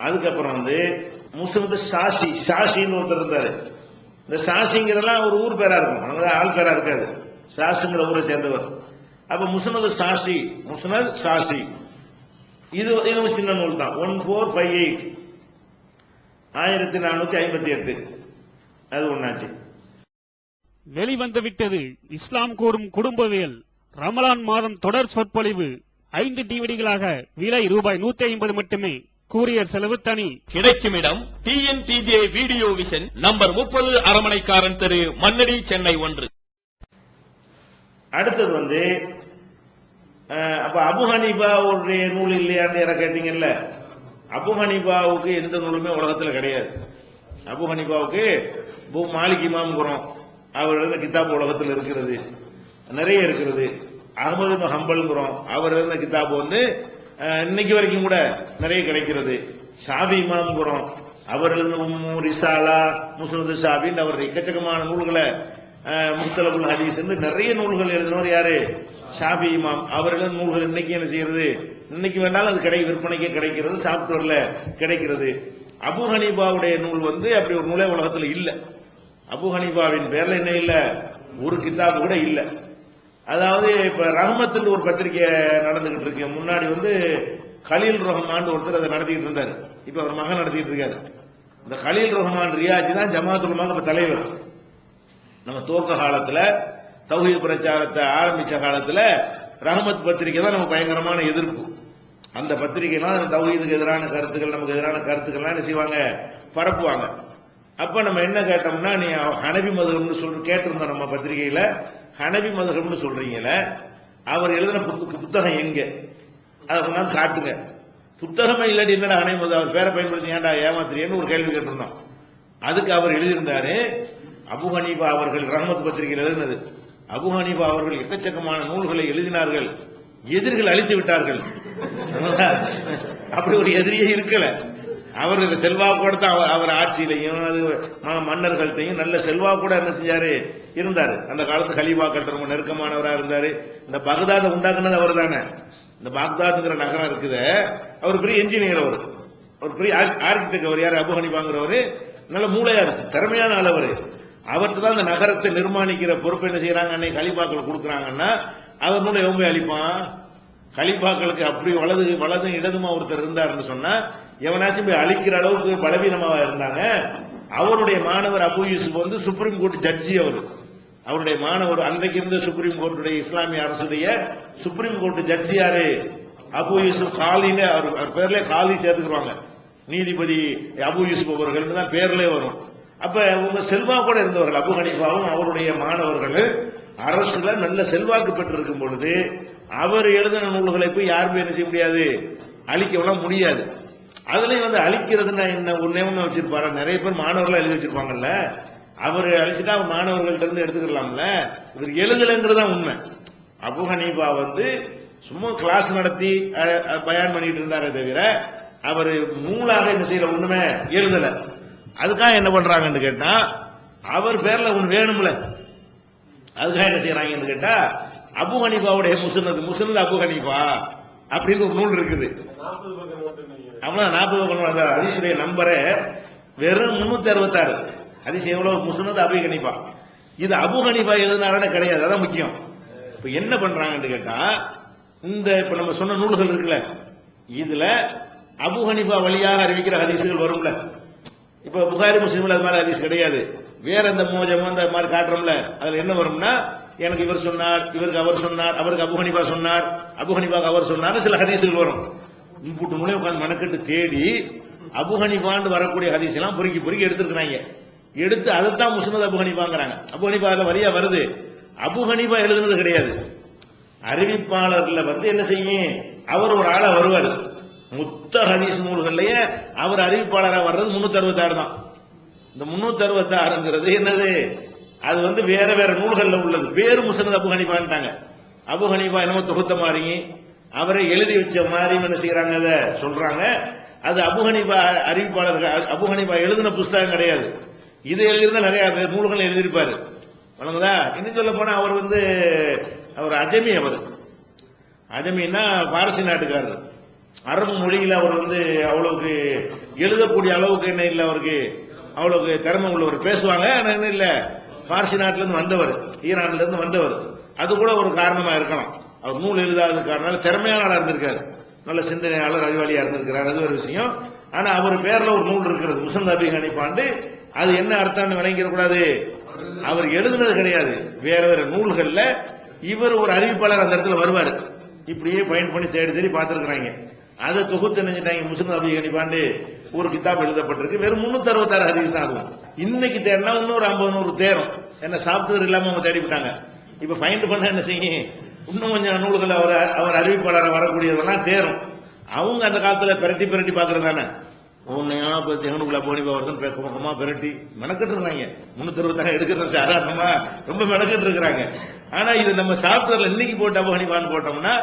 அதுக்கப்புறம் வந்து முஸ்னது ஷாஷின்னு ஒருத்தர் இருந்தாரு. இந்த ஷாஷிங்கிறதெல்லாம் ஒரு ஊர் பேரா இருக்கும், அங்க ஆள் பேரா இருக்காது. ஷாஷிங்கிற ஊரை சேர்ந்தவர். அப்ப முஸ்னது ஷாஷி இது சின்ன நூல் தான். 1458 1458 அது ஒண்ணாச்சு. வெளிவந்து விட்டது இஸ்லாம் கூறும் குடும்பவியல் ரமலான் மாதம் தொடர் சொற்பொழிவு 5 டிவிடிகளாக விலை ரூபாய் 150 மட்டுமே. கூரியர் செலவு தனி. கிடைக்கும் இடம் TNTJ வீடியோ விஷன், நம்பர் 30, அரமனைக்காரன் தெரு, மண்ணடி, சென்னை 1. அடுத்தது வந்து அப்ப அபு ஹனீஃபாவுடைய நூல் இல்லையான்னு யார கேட்டீங்கல்ல. அபு ஹனீஃபாவுக்கு எந்த நூலுமே உலகத்துல கிடையாது. அபு ஹனீஃபாவுக்கு மாலிக் இமாம்ங்கிறோம், அவர் எழுதின கிதாப் உலகத்தில் இருக்கிறது, நிறைய இருக்கிறது. அஹ்மது இப்னு ஹம்பல்ங்கிறோம், அவர் எழுதின கிதாப் வந்து இன்னைக்கு வரைக்கும் கூட நிறைய கிடைக்கிறது. ஷாஃபி இமாம்ங்கிறோம், அவர் எழுதின ரிசாலா, முஸ்னது ஷாஃபின்னு அவர் எக்கச்சக்கமான நூல்களை, முக்தலபுல் ஹதீஸ் நிறைய நூல்கள் எழுதினவர் யாரு? ஷாஃபி இமாம். அவர்கள் நூல்கள் இன்னைக்கு என்ன செய்யறது? இன்னைக்கு வேணாலும் அது விற்பனைக்கே கிடைக்கிறது, சாப்ட்வேர்ல கிடைக்கிறது. அபு ஹனீஃபாவுடைய நூல் வந்து அப்படி ஒரு நூலே உலகத்துல இல்ல. அபு ஹனீஃபாவின் பேர்ல என்ன இல்ல, ஒரு கிதாபு கூட இல்ல. அதாவது இப்ப ரஹ்மத்துன்னு ஒரு பத்திரிகை நடந்துகிட்டு இருக்கு. முன்னாடி வந்து கலீல் ரஹ்மான் ஒருத்தர் அதை நடத்திட்டு இருந்தாரு, இப்ப அவர் மகன் நடத்திட்டு இருக்காரு. இந்த கலீல் ரஹ்மான் ரியாஜி தான் ஜமாத்துல் உலமா தலைவர். நம்ம துவக்க காலத்துல தௌஹீத் பிரச்சாரத்தை ஆரம்பிச்ச காலத்துல ரஹ்மத் பத்திரிகை தான் நம்ம பயங்கரமான எதிர்ப்பு. அந்த பத்திரிகைலாம் தௌஹீதுக்கு எதிரான கருத்துக்கள், நமக்கு எதிரான கருத்துக்கள்லாம் என்ன செய்வாங்க, பரப்புவாங்க. அப்ப நம்ம என்ன கேட்டோம்னா, நீ ஹனபி மதுஹப்னு கேட்டிருந்தோம் நம்ம பத்திரிகையில. ஹனபி மதுஹப்னு சொல்றீங்கல, அவர் எழுதின புத்தகம் எங்க, அதை கொண்டாந்து காட்டுங்க. புத்தகமே இல்லாட்டி என்னடா ஹனபி மதுஹப், அவர் பேரை பயன்படுத்தி ஏன்டா ஏமாத்திரியன்னு ஒரு கேள்வி கேட்டிருந்தோம். அதுக்கு அவர் எழுதியிருந்தாரு, அபு ஹனீஃபா அவர்கள் ரஹ்மத் பத்திரிகையில் எழுதினது. அபு ஹனீஃபா அவர்கள் எக்கச்சக்கமான நூல்களை எழுதினார்கள், எதிரிகள் அழித்து விட்டார்கள். அப்படி ஒரு எதிரியே இருக்கல. அவர்கள் செல்வாக்கோட தான் அவர் ஆட்சியிலையும் அது மன்னர்கள்ட்டையும் நல்ல செல்வாக்கூட என்ன செஞ்சாரு, இருந்தாரு. அந்த காலத்து கலீஃபாக்கள் ரொம்ப நெருக்கமானவராக இருந்தாரு. இந்த பகதாதை உண்டாக்குனது அவர் தானே. இந்த பாக்தாத்ங்கிற நகரம் இருக்குது, அவர் பெரிய என்ஜினியர், அவர் பெரிய ஆர்கிடெக்ட். அவர் யாரு? அபு ஹனீஃபாங்கிறவரு நல்ல மூளையா இருக்கு, திறமையான ஆள். அவர்கிட்ட தான் அந்த நகரத்தை நிர்மாணிக்கிற பொறுப்பு என்ன செய்யறாங்க, அன்னைக்கு கலீஃபாக்கள் கொடுக்குறாங்கன்னா அவர் மூளை எவன் போய் அழிப்பான்? கலீஃபாக்களுக்கு அப்படி வலதும் இடதுமா ஒருத்தர் இருந்தாருன்னு சொன்னா எவனாச்சும் போய் அழிக்கிற அளவுக்கு பலவீனமாக இருந்தாங்க. அவருடைய மாணவர் அபு யூசுப் வந்து சுப்ரீம் கோர்ட் ஜட்ஜி. அவருடைய மாணவர் அன்றைக்கு இருந்த சுப்ரீம் கோர்ட்டுடைய இஸ்லாமிய அரசுடைய சுப்ரீம் கோர்ட் ஜட்ஜி யாரு? அபு யூசுப் காலின்னு அவர் பேர்ல காலி சேர்த்துக்குவாங்க. நீதிபதி அபு யூசுப் அவர்கள் தான் பேர்ல வரும். அப்ப உங்க செல்வாக்கு இருந்தவர்கள் அபு ஹனீஃபாவும் அவருடைய மாணவர்கள் அரசுல நல்ல செல்வாக்கு பெற்றிருக்கும் பொழுது அவர் எழுதின நூல்களை போய் யாருமே என்ன செய்ய முடியாது, அழிக்கலாம் முடியாது. அதுலயும் வந்து அழிக்கிறதுன்னா என்ன, ஒன்னே ஒண்ணு வச்சிருப்பாரு. நிறைய பேர் மாணவர்கள் எழுதி வச்சிருப்பாங்கல்ல, அவர் அழிச்சுட்டா அவர் மாணவர்கள்ட்ட இருந்து எடுத்துக்கலாம்ல. இவர் எழுதலைங்கிறதா உண்மை. அபு ஹனீஃபா வந்து சும்மா கிளாஸ் நடத்தி பயான் பண்ணிட்டு இருந்தாரே தவிர அவர் நூலாக என்ன செய்யல, ஒண்ணுமே எழுதல. அதுக்காக என்ன பண்றாங்கன்னு கேட்டா, அவர் பேர்ல ஒண்ணு வேணும்ல, அதுக்காக என்ன செய்யறாங்கன்னு கேட்டா, அபு ஹனீஃபாவுடைய முஸ்னது அபு ஹனீஃபா அப்படின்னு ஒரு நூல் இருக்குது. 40 ஹதீஸுடைய நம்பரை வெறும் 366 ஹதீஸ். எவ்வளவு முஸ்னது அபு ஹனீஃபா. இது அபு ஹனீஃபா எழுதினாரே கிடையாது, அதான் முக்கியம். இப்ப என்ன பண்றாங்கன்னு கேட்டா, இந்த இப்ப நம்ம சொன்ன நூல்கள் இருக்குல்ல, இதுல அபு ஹனீஃபா வழியாக அறிவிக்கிற ஹதீசுகள் வரும்ல. இப்ப புகாரி முஸ்லிம்ல அது மாதிரி ஹதீஸ் கிடையாது. வேற இந்த மோஜம் அந்த மாதிரி காட்டுறோம்ல, அதுல என்ன வரும்னா, எனக்கு இவர் சொன்னார், இவருக்கு அவர் சொன்னார், அவருக்கு அபு ஹனீஃபா சொன்னார், அபு ஹனீஃபாக்கு அவர் சொன்னார், சில ஹதீசுகள் வரும். இம்புட்டு நூலை உட்கார்ந்து மனக்கட்டு தேடி அபு ஹனீஃபான்னு வரக்கூடிய ஹதீஸ் எல்லாம் பொறுக்கி எடுத்துருக்காங்க. எடுத்து அதைத்தான் முஸ்னத் அபு ஹனீஃபாங்கிறாங்க. அபு ஹனீஃபா வழியா வருது. அபு ஹனீஃபா எழுதுனது கிடையாது. அறிவிப்பாளர்ல வந்து என்ன செய்யும், அவர் ஒரு ஆளா வருவார். மொத்த ஹதீஸ் நூல்கள்லயே அவர் அறிவிப்பாளராக வர்றது 366 தான். இந்த 366ங்கிறது என்னது, அது வந்து வேற வேற நூல்கள்ல உள்ளது. பேரு முஸ்னத் அபு ஹனீஃபான்ட்டாங்க. அபு ஹனீஃபா என்னமோ தொகுத்த மாதிரி அவரை எழுதி வச்ச மாதிரி என்ன செய்யறாங்க, அதை சொல்றாங்க. அது அபு ஹனீஃபா அறிவிப்பாளர்கள், அபு ஹனீஃபா எழுதின புஸ்தகம் கிடையாது. இது எழுதியிருந்தா நிறைய நூல்கள் எழுதியிருப்பாரு. வழங்குதா? இன்னும் சொல்ல போனா அவர் அவர் அஜமி. அவர் அஜமின்னா பாரசி நாட்டுக்காரர். அரபு மொழியில் அவர் அவ்வளவுக்கு எழுதக்கூடிய அளவுக்கு என்ன இல்லை, அவருக்கு அவ்வளவுக்கு திறமை உள்ளவர். பேசுவாங்க, என்ன இல்ல, பாரசி நாட்டில இருந்து வந்தவர், ஈரான்ல இருந்து வந்தவர். அது கூட ஒரு காரணமா இருக்கலாம். அவர் நூல் எழுதாத காரணம், திறமையான இருந்திருக்காரு, நல்ல சிந்தனையாளர், அறிவாளியா இருந்திருக்கிறார், அது ஒரு விஷயம். ஆனா அவர் பேர்ல ஒரு நூல் இருக்கிறது, முஸ்னத் அபி ஹனீஃபான்னு. அது என்ன அர்த்தம்னு விளங்கிட கூடாது. அவர் எழுதுனது கிடையாது, வேற வேற நூல்கள்ல இவர் ஒரு அறிவிப்பாளர் அந்த இடத்துல வருவார். இப்படியே பயன் பண்ணி தேடி தேடி பார்த்திருக்கிறாங்க. அதை தொகுத்து நினைச்சிட்டாங்க, முஸ்னத் அபி ஹனீஃபான்னு ஒரு கிதாப் எழுதப்பட்டிருக்கு. வெறும் 366 ஹதீஸ் தான். அதுவும் இன்னைக்கு தேடினா இன்னொரு 50-100 தேரும். என்ன சாப்ட்வேர் இல்லாம அவங்க தேடிவிட்டாங்க. இப்ப ஃபைண்ட் பண்ண என்ன செய்யும், இன்னும் கொஞ்சம் நூல்கள் அவர் அறிவிப்பாளர் வரக்கூடியதெல்லாம் தேரும். அவங்க அந்த காலத்துல பெரட்டி பெரட்டி பாக்குறது தானே. உன்னையா எங்கனுக்குள்ள போனி வருஷம் பேக்கமா பெரட்டி மெனக்கட்டு இருக்காங்க. 366 எடுக்கிறது சாதாரணமா ரொம்ப மெனக்கட்டு இருக்கிறாங்க. ஆனா இது நம்ம சாப்ட்வேர்ல இன்னைக்கு போட்டு அபு ஹனீஃபான்னு போட்டோம்னா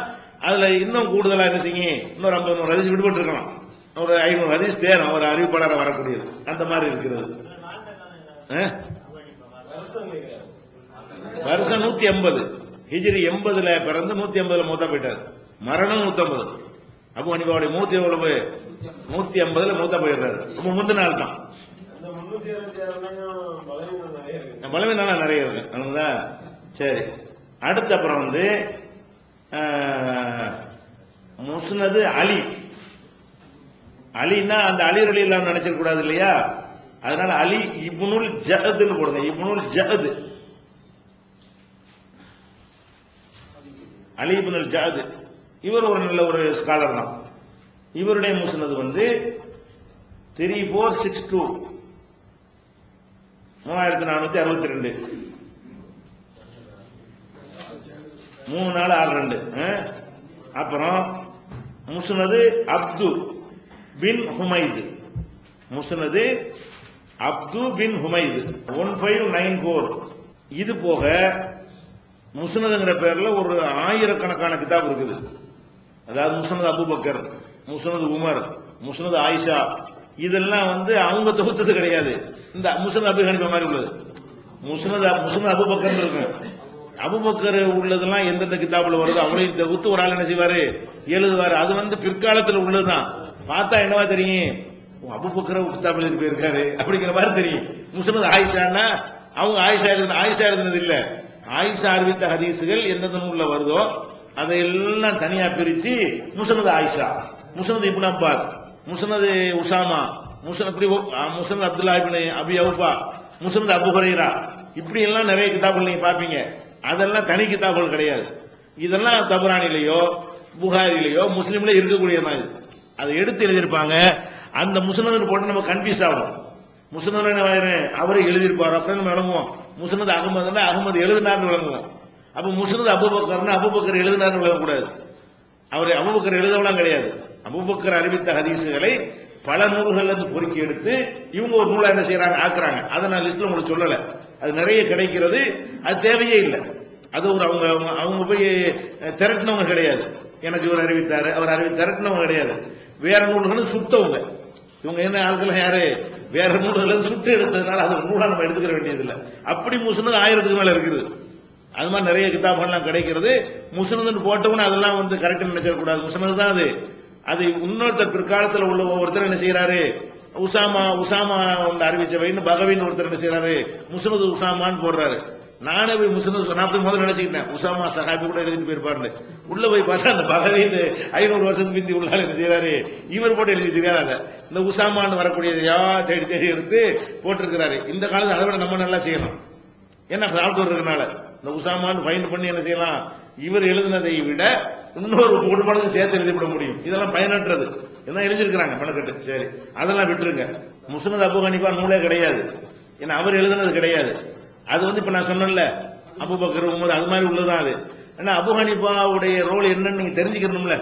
அதுல இன்னும் கூடுதலா என்ன செய்யும், இன்னொரு 50-100 ஹதீஸ் விடுபட்டு இருக்கலாம். ஒரு 500 ஹதீஸ் தேரும் அவர் அறிவிப்பாளர் வரக்கூடியது. அந்த மாதிரி இருக்கிறது. வருஷம் 180 ஹிஜ்ரி 80ல பிறந்து 180ல மூத்தா போயிட்டார். மரணம் 150. அபு ஹனீஃபாவுடைய மூத்த எவ்வளவு? 180ல மூத்தா போயிடுறாரு. ரொம்ப முந்தின நாள் தான். பலவீனம் நிறைய இருக்கு. சரி, அடுத்து அப்புறம் முஸ்னது அலி. அலின்னா அந்த அலி ரலியல்லாஹு நினைச்சிட கூடாது இல்லையா? அதனால அலி இப்னுல் ஜஅத்னு போடுங்க. இப்னுல் ஜஅத், அலி இப்னுல் ஜஅத். இவர் ஒரு நல்ல ஒரு ஸ்காலர் தான். இவருடைய முஸ்னது 3462 3462 3462. அப்புறம் முஸ்னது அப்து பின் ஹுமைது. முஸ்னது அப்து பின் ஹுமைது 1594. இது போக முஸ்னதுங்கிற பேர்ல ஒரு 1000கணக்கான கிதாப் இருக்குது. அதாவது முஸ்னது அபூபக்கர், முஸ்னது உமர், முஸ்னது ஆயிஷா, இதெல்லாம் அவங்க தொகுத்தது கிடையாது. இந்த முஸ்னத் அபி ஹனீஃபா மாதிரி உள்ளது. முஸ்னத் அபூபக்கர் இருக்கு. அபூபக்கர் உள்ளதெல்லாம் எந்தெந்த கிதாபுல வருது அவளையும் தொகுத்து ஒரு ஆள் என்ன செய்வாரு, எழுதுவாரு. அது பிற்காலத்தில் உள்ளதுதான். பார்த்தா என்னவா தெரியும், அபூபக்கர் கிதாபுல இருக்கு போயிருக்காரு அப்படிங்கிற மாதிரி தெரியும். முஸ்னத் ஆயிஷான்னா அவங்க ஆயிஷா எழுதுனது இல்ல. ஆயிஷா அறிவித்த ஹதீசுகள் எந்தெந்த நூல்ல வருதோ அதையெல்லாம் தனியா பிரிச்சு முஸ்னத் ஆயிஷா, முஸ்னத் இப்னு அப்பாஸ், முஸ்னத் உசாமா, முஸ்னத் அப்துல்லா இப்னு அபி அவுஃபா, முஸ்னத் அபு ஹுரைரா, இப்படி எல்லாம் நிறைய கிதாபுகள் நீங்க பாப்பீங்க. அதெல்லாம் தனி கிதாபுகள் கிடையாது. இதெல்லாம் தபரானிலேயோ புகாரிலேயோ முஸ்லீம்ல இருக்கக்கூடிய மாதிரி அதை எடுத்து எழுதியிருப்பாங்க. அந்த முஸ்னத் போட்டு நம்ம கன்ஃபியூஸ் ஆகும். முஸ்னத் அவரை எழுதியிருப்பார் அப்படின்னு நம்ம விளங்குவோம். முஸ்னத் அகமதுன்னா அகமது எழுதினார்னு விளங்குவோம். அப்ப முஸ்னத் அபூபக்கர்னா அபூபக்கர் எழுதினார்னு விளங்கக்கூடாது. அவர் அபூபக்கர் எழுதவெல்லாம் கிடையாது. அபூபக்கர் அறிவித்த ஹதீசுகளை பல நூல்கள் பொறுக்கி எடுத்து இவங்க ஒரு நூலா என்ன செய்யறாங்க, ஆக்குறாங்க. அதை நான் லிஸ்ட்ல உங்களுக்கு சொல்லல. அது நிறைய கிடைக்கிறது, அது தேவையே இல்லை. அது ஒரு அவங்க போய் திரட்டினவங்க கிடையாது. எனக்கு இவர் அறிவித்தாரு அவர் திரட்டினவங்க கிடையாது. வேற நூல்களும் சுட்டவங்க. இவங்க என்ன ஆட்கள் யாரு, வேற நூல்கள் சுட்டு எடுத்ததுனால அது நூலா நம்ம எடுத்துக்கிற வேண்டியது இல்லை. அப்படி முஸ்னத் 1000க்கு மேல இருக்குது. அது மாதிரி நிறைய கிதாபெல்லாம் கிடைக்கிறது. முஸ்னத் போட்டவன அதெல்லாம் கரெக்ட் நினைச்சிடக்கூடாது. முஸ்னத் தான் அது இன்னொருத்தர் பிற்காலத்தில் உள்ள ஒருத்தர் என்ன செய்யறாரு, உசாமா அறிவிச்சவைன்னு பகவின்னு ஒருத்தர் என்ன செய்யறாரு, முஸ்னத் உசாமான்னு போடுறாரு. நானே போய் முஸ்னத் நான் முதல்ல நினைச்சுக்கிட்டேன் உசாமா சஹாபி கூட எழுதிட்டு போயிருப்பாரு. உள்ள போய் பார்த்தா அந்த பகவின் 500 வருஷத்துக்கு பிந்தி உள்ள என்ன செய்யறாரு, இவர் போட்டு எழுதி வச்சிருக்காரு. இந்த உசாமான்னு வரக்கூடிய தேடி தேடி எடுத்து போட்டிருக்கிறாரு. இந்த காலத்துல அதை விட நம்ம நல்லா செய்யணும். ஏன்னா சாப்ட்வேர் இருக்கனால இந்த உசாமான்னு ஃபைண்ட் பண்ணி என்ன செய்யலாம், இவர் எழுதினதை விட இன்னொரு ஒரு மடங்கு சேர்த்து எழுதிவிட முடியும். இதெல்லாம் பயனற்றது. இதெல்லாம் எழுதியிருக்கிறாங்க மனக்கட்டு. சரி, அதெல்லாம் விட்டுருங்க. முஸ்னத் அபு ஹனீஃபா நூலே கிடையாது. ஏன்னா அவர் எழுதினது கிடையாது. அது இப்ப நான் சொன்னேன்ல அபூபக்கர் உமர் அது மாதிரி உள்ளதான் அது. ஏன்னா அபு ஹனீஃபாவுடைய ரோல் என்னன்னு நீங்க தெரிஞ்சுக்கணும்ல.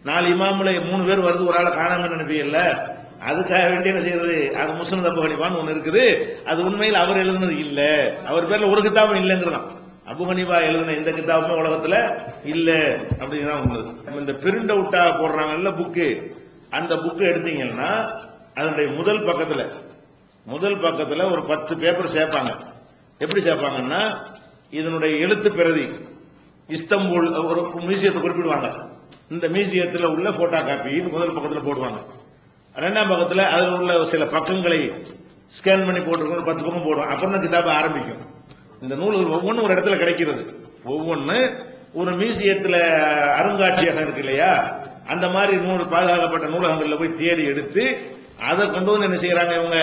4 இமாமுல 3 பேர் வருது, ஒரு ஆளை காணாம நினைப்பீங்கல்ல. அதுக்காக வேண்டிய என்ன செய்யறது, அது முஸ்னத் அபு ஹனீஃபான்னு ஒண்ணு இருக்குது. அது உண்மையில் அவர் எழுதினது இல்ல. அவர் பேர்ல ஒரு கிதாபும் இல்லைங்கிறதான். அபு ஹனீஃபா எழுதின எந்த கிதாபுமே உலகத்துல இல்ல அப்படிங்கிறதான் உள்ளது. இந்த பிரிண்ட் அவுட்டா போடுறாங்கல்ல புக்கு, அந்த புக்கு எடுத்தீங்கன்னா அதனுடைய முதல் பக்கத்துல ஒரு 10 பேப்பர் சேர்ப்பாங்க. எப்படி சேர்ப்பாங்கன்னா இதனுடைய எழுத்து பிரதி இஸ்தம்பூல் ஒரு மியூசியத்தை குறிப்பிடுவாங்க. இந்த மியூசியத்தில் உள்ள போட்டோ காப்பி முதல் பக்கத்தில் போடுவாங்க. இரண்டாம் பக்கத்தில் அதில் உள்ள சில பக்கங்களை ஸ்கேன் பண்ணி போட்டுருக்கோம், 10 பக்கம் போடுவோம். அப்புறம் தான் கிதாபு ஆரம்பிக்கும். இந்த நூல்கள் ஒவ்வொன்றும் ஒரு இடத்துல கிடைக்கிறது. ஒவ்வொன்று ஒரு மியூசியத்தில் அருங்காட்சியகம் இருக்கு இல்லையா, அந்த மாதிரி பாதுகாக்கப்பட்ட நூலகங்களில் போய் தேடி எடுத்து அதை கொண்டு வந்து என்ன செய்யறாங்க இவங்க,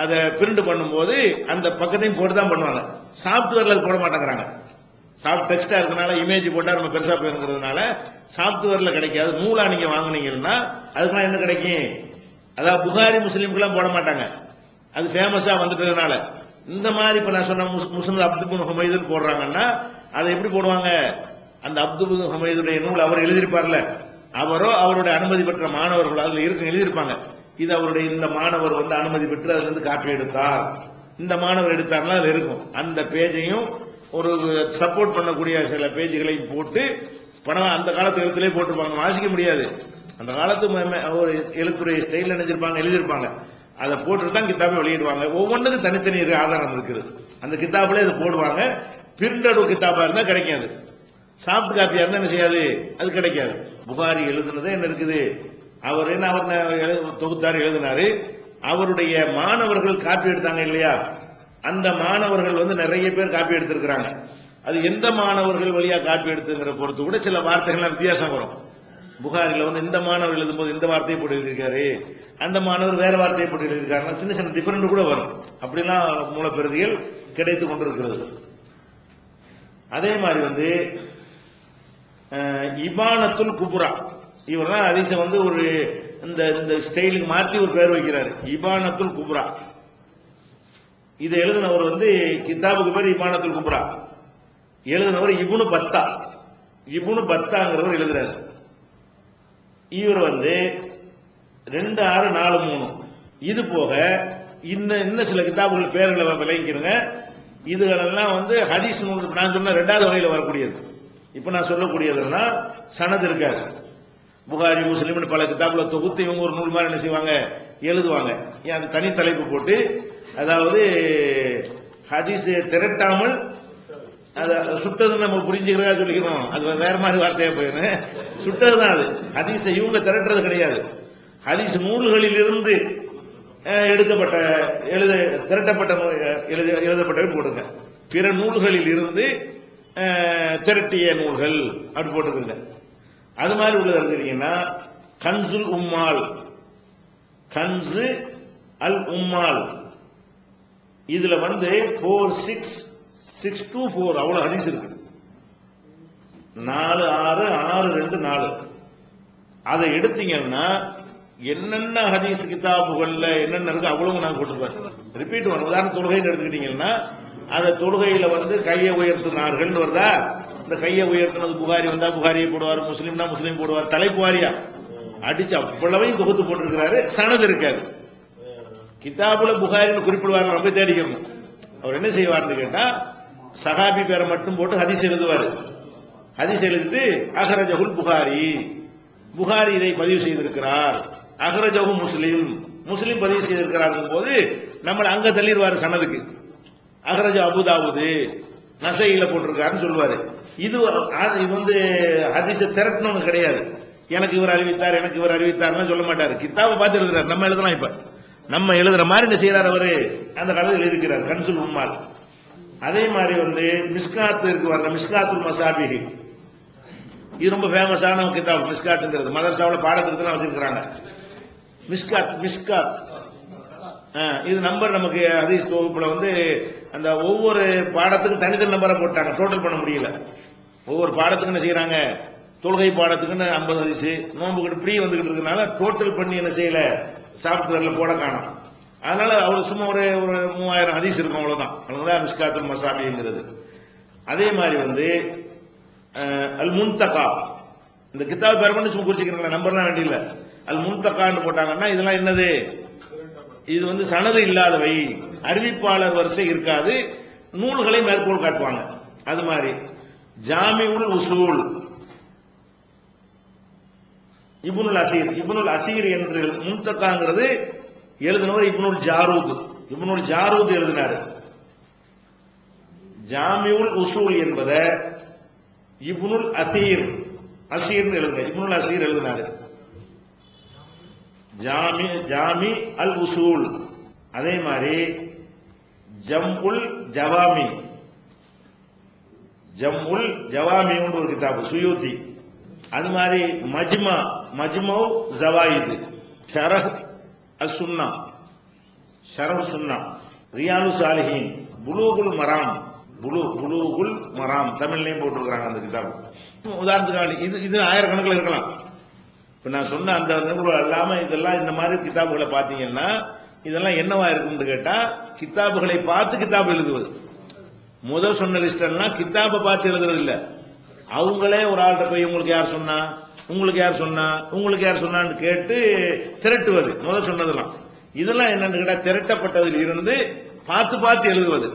அதை பிரிண்ட் பண்ணும்போது அந்த பக்கத்தையும் போட்டு தான் பண்ணுவாங்க. சாப்ட்வேர்ல போட மாட்டேங்கிறாங்க. சாஃப்ட் டெக்ஸ்டா இருக்கனால இமேஜ் போட்டா நம்ம பெருசா போயிருக்கிறதுனால சாப்ட்வேர்ல கிடைக்காது. நூலா நீங்க வாங்குனீங்கன்னா அதுக்கெல்லாம் என்ன கிடைக்கும், அதாவது புகாரி முஸ்லீம்கெல்லாம் போட மாட்டாங்க, அது ஃபேமஸா வந்துட்டதுனால. இந்த மாதிரி இப்ப நான் சொன்ன முஸ்லிம் அப்துல் ஹுமைதுன்னு போடுறாங்கன்னா அதை எப்படி போடுவாங்க, அந்த அப்துல் ஹுமைதுடைய நூல் அவர் எழுதியிருப்பார்ல, அவரோ அவருடைய அனுமதி பெற்ற மாணவர்கள் அதுல இருக்கு எழுதியிருப்பாங்க. இது அவருடைய இந்த மாணவர் வந்து அனுமதி பெற்று அதுல இருந்து காப்பி எடுத்தார், இந்த மாணவர் எடுத்தார்னா அதுல இருக்கும். அந்த பேஜையும் ஒரு சப்போர்ட் பண்ணக்கூடிய சில பேஜ்களையும் போட்டு பணம் அந்த காலத்து எழுத்துலேயே போட்டிருப்பாங்க, வாசிக்க முடியாது. அந்த காலத்து ஒரு எழுத்துடைய ஸ்டைல் நினைச்சிருப்பாங்க, எழுதியிருப்பாங்க. அதை போட்டுட்டு தான் கித்தாபை வெளியிடுவாங்க. ஒவ்வொன்றுக்கும் தனித்தனி ஆதாரம் இருக்குது. அந்த கித்தாபிலே அதை போடுவாங்க. பிரிண்டட் கித்தாபா இருந்தா கிடைக்காது, சாஃப்ட் காப்பியா இருந்தா என்ன செய்யாது, அது கிடைக்காது. புகாரி எழுதுனது என்ன இருக்குது, அவர் என்ன அவர் தொகுத்தாரு எழுதினாரு, அவருடைய மாணவர்கள் காப்பி எடுத்தாங்க இல்லையா, அந்த மாணவர்கள் வந்து நிறைய பேர் காப்பி எடுத்திருக்கிறாங்க. அது எந்த மாணவர்கள் வழியா காப்பி எடுத்துங்கிற பொறுத்து கூட சில வார்த்தைகள்லாம் வித்தியாசம் வரும். புகாரில வந்து இந்த மாணவர் எழுதும்போது இந்த வார்த்தையை போட்டு எழுதியிருக்காரு, அந்த மாணவர் வேற வார்த்தையை போட்டு எழுதியிருக்காரு, சின்ன சின்ன டிஃபரெண்ட் கூட வரும். அப்படிலாம் மூலப்பிரதிகள் கிடைத்து கொண்டிருக்கிறது. அதே மாதிரி வந்து இபானத்துல் குப்ரா, இவர் தான் ஹதீஸ வந்து ஒரு இந்த ஸ்டைலுக்கு மாற்றி ஒரு பேர் வைக்கிறாரு, இபானத்துல் குப்ரா. இதை எழுதினவர் வந்து கிதாபுக்கு பேர் இபானத்துல் குப்ரா. எழுதினவர் இப்னு பத்தா. இப்னு பத்தாங்கிறவர் எழுதுறாரு. இவர் வந்து 2643. இது போக இன்னும் சில கிதாபுகள் பேர்களை விளங்கிக்கிறங்க. இதுகளெல்லாம் வந்து ஹதீஸ் நூல் நான் சொன்ன 2வது வகையில் வரக்கூடியது. இப்ப நான் சொல்லக்கூடியதெல்லாம் சனது இருக்காது. புகாரி முஸ்லிம் பல கிதாபுல தொகுத்து இவங்க ஒரு நூல் மாதிரி என்ன செய்வாங்க, எழுதுவாங்க. ஏன் அது தனி தலைப்பு போட்டு, அதாவது ஹதீஸ் திரட்டாமல் அதை சுட்டதுன்னு நம்ம புரிஞ்சுக்கிறதா சொல்லிக்கிறோம். அது வேற மாதிரி வார்த்தையா போயிடும். சுட்டதுதான் அது. ஹதீஸை இவங்க திரட்டுறது கிடையாது. ஹதீஸ் நூல்களில் இருந்து எடுக்கப்பட்ட திரட்டப்பட்ட எழுதப்பட்டவை போடுங்க. பிற நூல்களில் இருந்து திரட்டிய நூல்கள் அப்படி போட்டுருங்க. அது மாதிரி உள்ளது எடுத்துட்டீங்கன்னா கன்சுல் உம்மால், கன்சு அல் உம்மால், இதுல வந்து 4664 அவ்வளவு ஹதீஸ் இருக்கு. 4662 அதை எடுத்தீங்கன்னா என்னென்ன ஹதீஸ் கிதாபுகள்ல என்னென்ன இருக்கு அவ்வளவு நான் போட்டுருப்பேன். ரிப்பீட் வரும். உதாரணம் தொழுகைன்னு எடுத்துக்கிட்டீங்கன்னா அந்த தொழுகையில வந்து கையை உயர்த்தினார்கள் வருதா, இந்த கையை உயர்த்தினது புகாரி வந்தா புகாரியை போடுவார், முஸ்லீம்னா முஸ்லீம் போடுவார், தலைப்பு வாரியா அடிச்சு அவ்வளவையும் தொகுத்து போட்டிருக்கிறாரு. சனது இருக்காரு. கிதாபுல புகாரின்னு குறிப்பிடுவார், ரொம்ப தேடிக்கணும். அவர் என்ன செய்வார்னு கேட்டா சஹாபி பேரை மட்டும் போட்டு ஹதீஸ் எழுதுவாரு. ஹதீஸ் எழுதிட்டு அஹ்ரஜஹுல் புகாரி, புகாரி இதை பதிவு செய்திருக்கிறார், அஹ்ரஜஹு முஸ்லிம், முஸ்லிம் பதிவு செய்திருக்கிறார் போது நம்மளை அங்க தள்ளிடுவாரு சனதுக்கு. அஹ்ரஜ அபுதாவுது நசையில போட்டிருக்காருன்னு சொல்லுவாரு. இது வந்து ஹதீஸ திரட்டணும் கிடையாது. எனக்கு இவர் அறிவித்தார், எனக்கு இவர் அறிவித்தார்னு சொல்ல மாட்டாரு. கிதாபை பார்த்து எழுதுறாரு. நம்ம எழுதலாம், இப்ப நம்ம எழுதுற மாதிரி என்ன செய்யறாரு அவரு, அந்த காலத்தில் எழுதிக்கிறார் கன்சுல் உம்மால். அதே மாதிரி வந்து மிஸ்காத் இருக்கு வர்ற மிஸ்காத்துல் மசாபிஹி, இது ரொம்ப ஃபேமஸான கிதாப். மிஸ்காத்ங்கிறது மதரசாவில் பாடத்திற்கு வச்சிருக்கிறாங்க. மிஸ்காத் இது நம்பர் நமக்கு ஹதீஸ் தொகுப்புல வந்து அந்த ஒவ்வொரு பாடத்துக்கும் தனித்தனி நம்பரை போட்டாங்க, டோட்டல் பண்ண முடியல. ஒவ்வொரு பாடத்துக்கு என்ன செய்யறாங்க, தொழுகை பாடத்துக்குன்னு 50 ஹதீஸ், நோன்புக்கு இப்படி வந்துகிட்டு இருக்கனால டோட்டல் பண்ணி என்ன செய்யல, சாப்ட்வேர்ல போட காணும். அதனால அவர் சும்மா ஒரு 3000 ஹதீஸ் இருக்கும், அவ்வளவுதான். அதுதான் மிஸ்காத்துல் மசாபிங்கிறது. அதே மாதிரி வந்து அல் முன்தகா, இந்த கிதாப் பேர் பண்ணி சும்மா குறிச்சிக்கிறீங்களா, நம்பர்லாம் வேண்டியில்ல. அல் முன்தகான்னு போட்டாங்கன்னா இதெல்லாம் என்னது, இது வந்து சனது இல்லாதவை, அறிவிப்பாளர் வரிசை இருக்காது, நூல்களை மேற்கோள் காட்டுவாங்க. அது மாதிரி ஜாமிஉல் உசூல் இப்னுல் அசீர், இப்னுல் அசீர் என்று முன்தகாங்கிறது எழுதினவர் இப்னுல் ஜாரூத். இப்னுல் ஜாரூத் எழுதினாரு. ஜாமிஉல் உசூல் என்பத இப்னுல் அசீர்னு எழுதுங்க. இப்னுல் அசீர் எழுதினாரு. ஜாமி அல் உசூல். அதே மாதிரி ஜம்உல் ஜவாமி ஒரு கிதாபு சுயூத்தி. அது மாதிரி மஜ்மு ஜவாயித், ஷரஹ் அஸ்-சுன்னா, ரியாலு சாலிஹீன், புலூகுல் மராம் தமிழ்லயும் போட்டிருக்காங்க அந்த கிதாபு. உதாரணத்துக்கு இது ஆயிரக்கணக்கில் இருக்கலாம். இப்ப நான் சொன்ன அந்த நூல்கள் இல்லாம இதெல்லாம் இந்த மாதிரி கிதாபுகளை பாத்தீங்கன்னா இதெல்லாம் என்னவா இருக்குன்னு கேட்டா கிதாபுகளை பார்த்து கிதாபு எழுதுவது. சொன்ன லிஸ்ட் எல்லாம் கிதாபை பார்த்து எழுதுறது இல்ல. அவங்களே ஒரு ஆள்கிட்ட போய் உங்களுக்கு யார் சொன்னான்னு கேட்டு திரட்டுவது. சொன்னதெல்லாம் இதெல்லாம் என்னன்னு கேட்டா திரட்டப்பட்டதில் இருந்து பார்த்து எழுதுவது.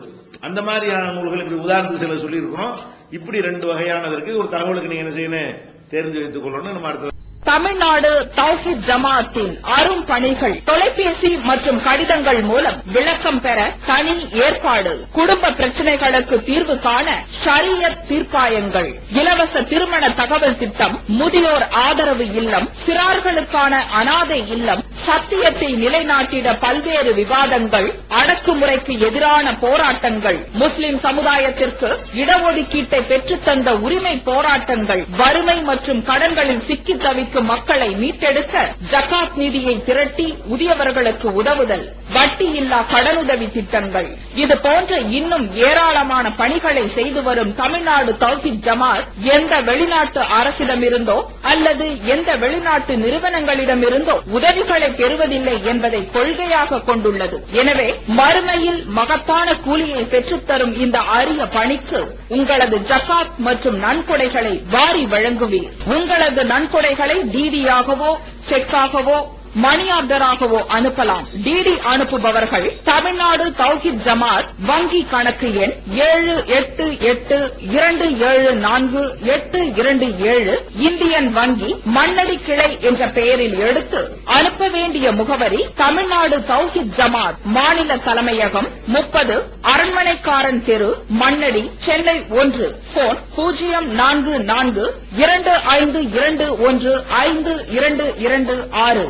அந்த மாதிரியான நூல்கள் இப்படி உதாரணத்துக்கு சில சொல்லி இருக்கிறோம். இப்படி 2 வகையானது இருக்கு. ஒரு தகவலுக்கு நீங்க என்ன செய்யணும், தெரிஞ்சு வைத்துக் கொள்ளணும். நம்ம அடுத்த தமிழ்நாடு தௌஹீத் ஜமாஅத்தின் அரும் பணிகள் தொலைபேசி மற்றும் கடிதங்கள் மூலம் விளக்கம் பெற தனி ஏற்பாடு. குடும்ப பிரச்சனைகளுக்கு தீர்வு காண ஷரியத் தீர்ப்பாயங்கள், இலவச திருமண தகவல் திட்டம், முதியோர் ஆதரவு இல்லம், சிறார்களுக்கான அனாதை இல்லம், சத்தியத்தை நிலைநாட்டிட பல்வேறு விவாதங்கள், அடக்குமுறைக்கு எதிரான போராட்டங்கள், முஸ்லிம் சமுதாயத்திற்கு இடஒதுக்கீட்டை பெற்றுத்தந்த உரிமை போராட்டங்கள், வறுமை மற்றும் கடன்களில் சிக்கி தவிக்கும் மக்களை மீட்டெடுக்க ஜகாத் நிதியை திரட்டி உரியவர்களுக்கு உதவுதல், வட்டியில்லா கடனுதவி திட்டங்கள், இது போன்ற இன்னும் ஏராளமான பணிகளை செய்து வரும் தமிழ்நாடு தௌஹீத் ஜமாத் எந்த வெளிநாட்டு அரசிடமிருந்தோ அல்லது எந்த வெளிநாட்டு நிறுவனங்களிடமிருந்தோ உதவிகளை பெறுவதில்லை என்பதை கொள்கையாக கொண்டுள்ளது. எனவே மறுமையில் மகத்தான கூலியை பெற்றுத்தரும் இந்த அரிய பணிக்கு உங்களது ஜகாத் மற்றும் நன்கொடைகளை வாரி வழங்குவீர். உங்களது நன்கொடைகளை டிடியாகவோ செக்காகவோ மணி ஆர்டராகவோ அனுப்பலாம். டிடி அனுப்புபவர்கள் தமிழ்நாடு தௌஹீத் ஜமாத் வங்கி கணக்கு எண் 7882748827 இந்தியன் வங்கி மண்ணடி கிளை என்ற பெயரில் எடுத்து அனுப்ப வேண்டிய முகவரி தமிழ்நாடு தௌஹீத் ஜமாத் மாநில தலைமையகம் 30 அரண்மனைக்காரன் தெரு மண்ணடி சென்னை 1. போன் 044252152226.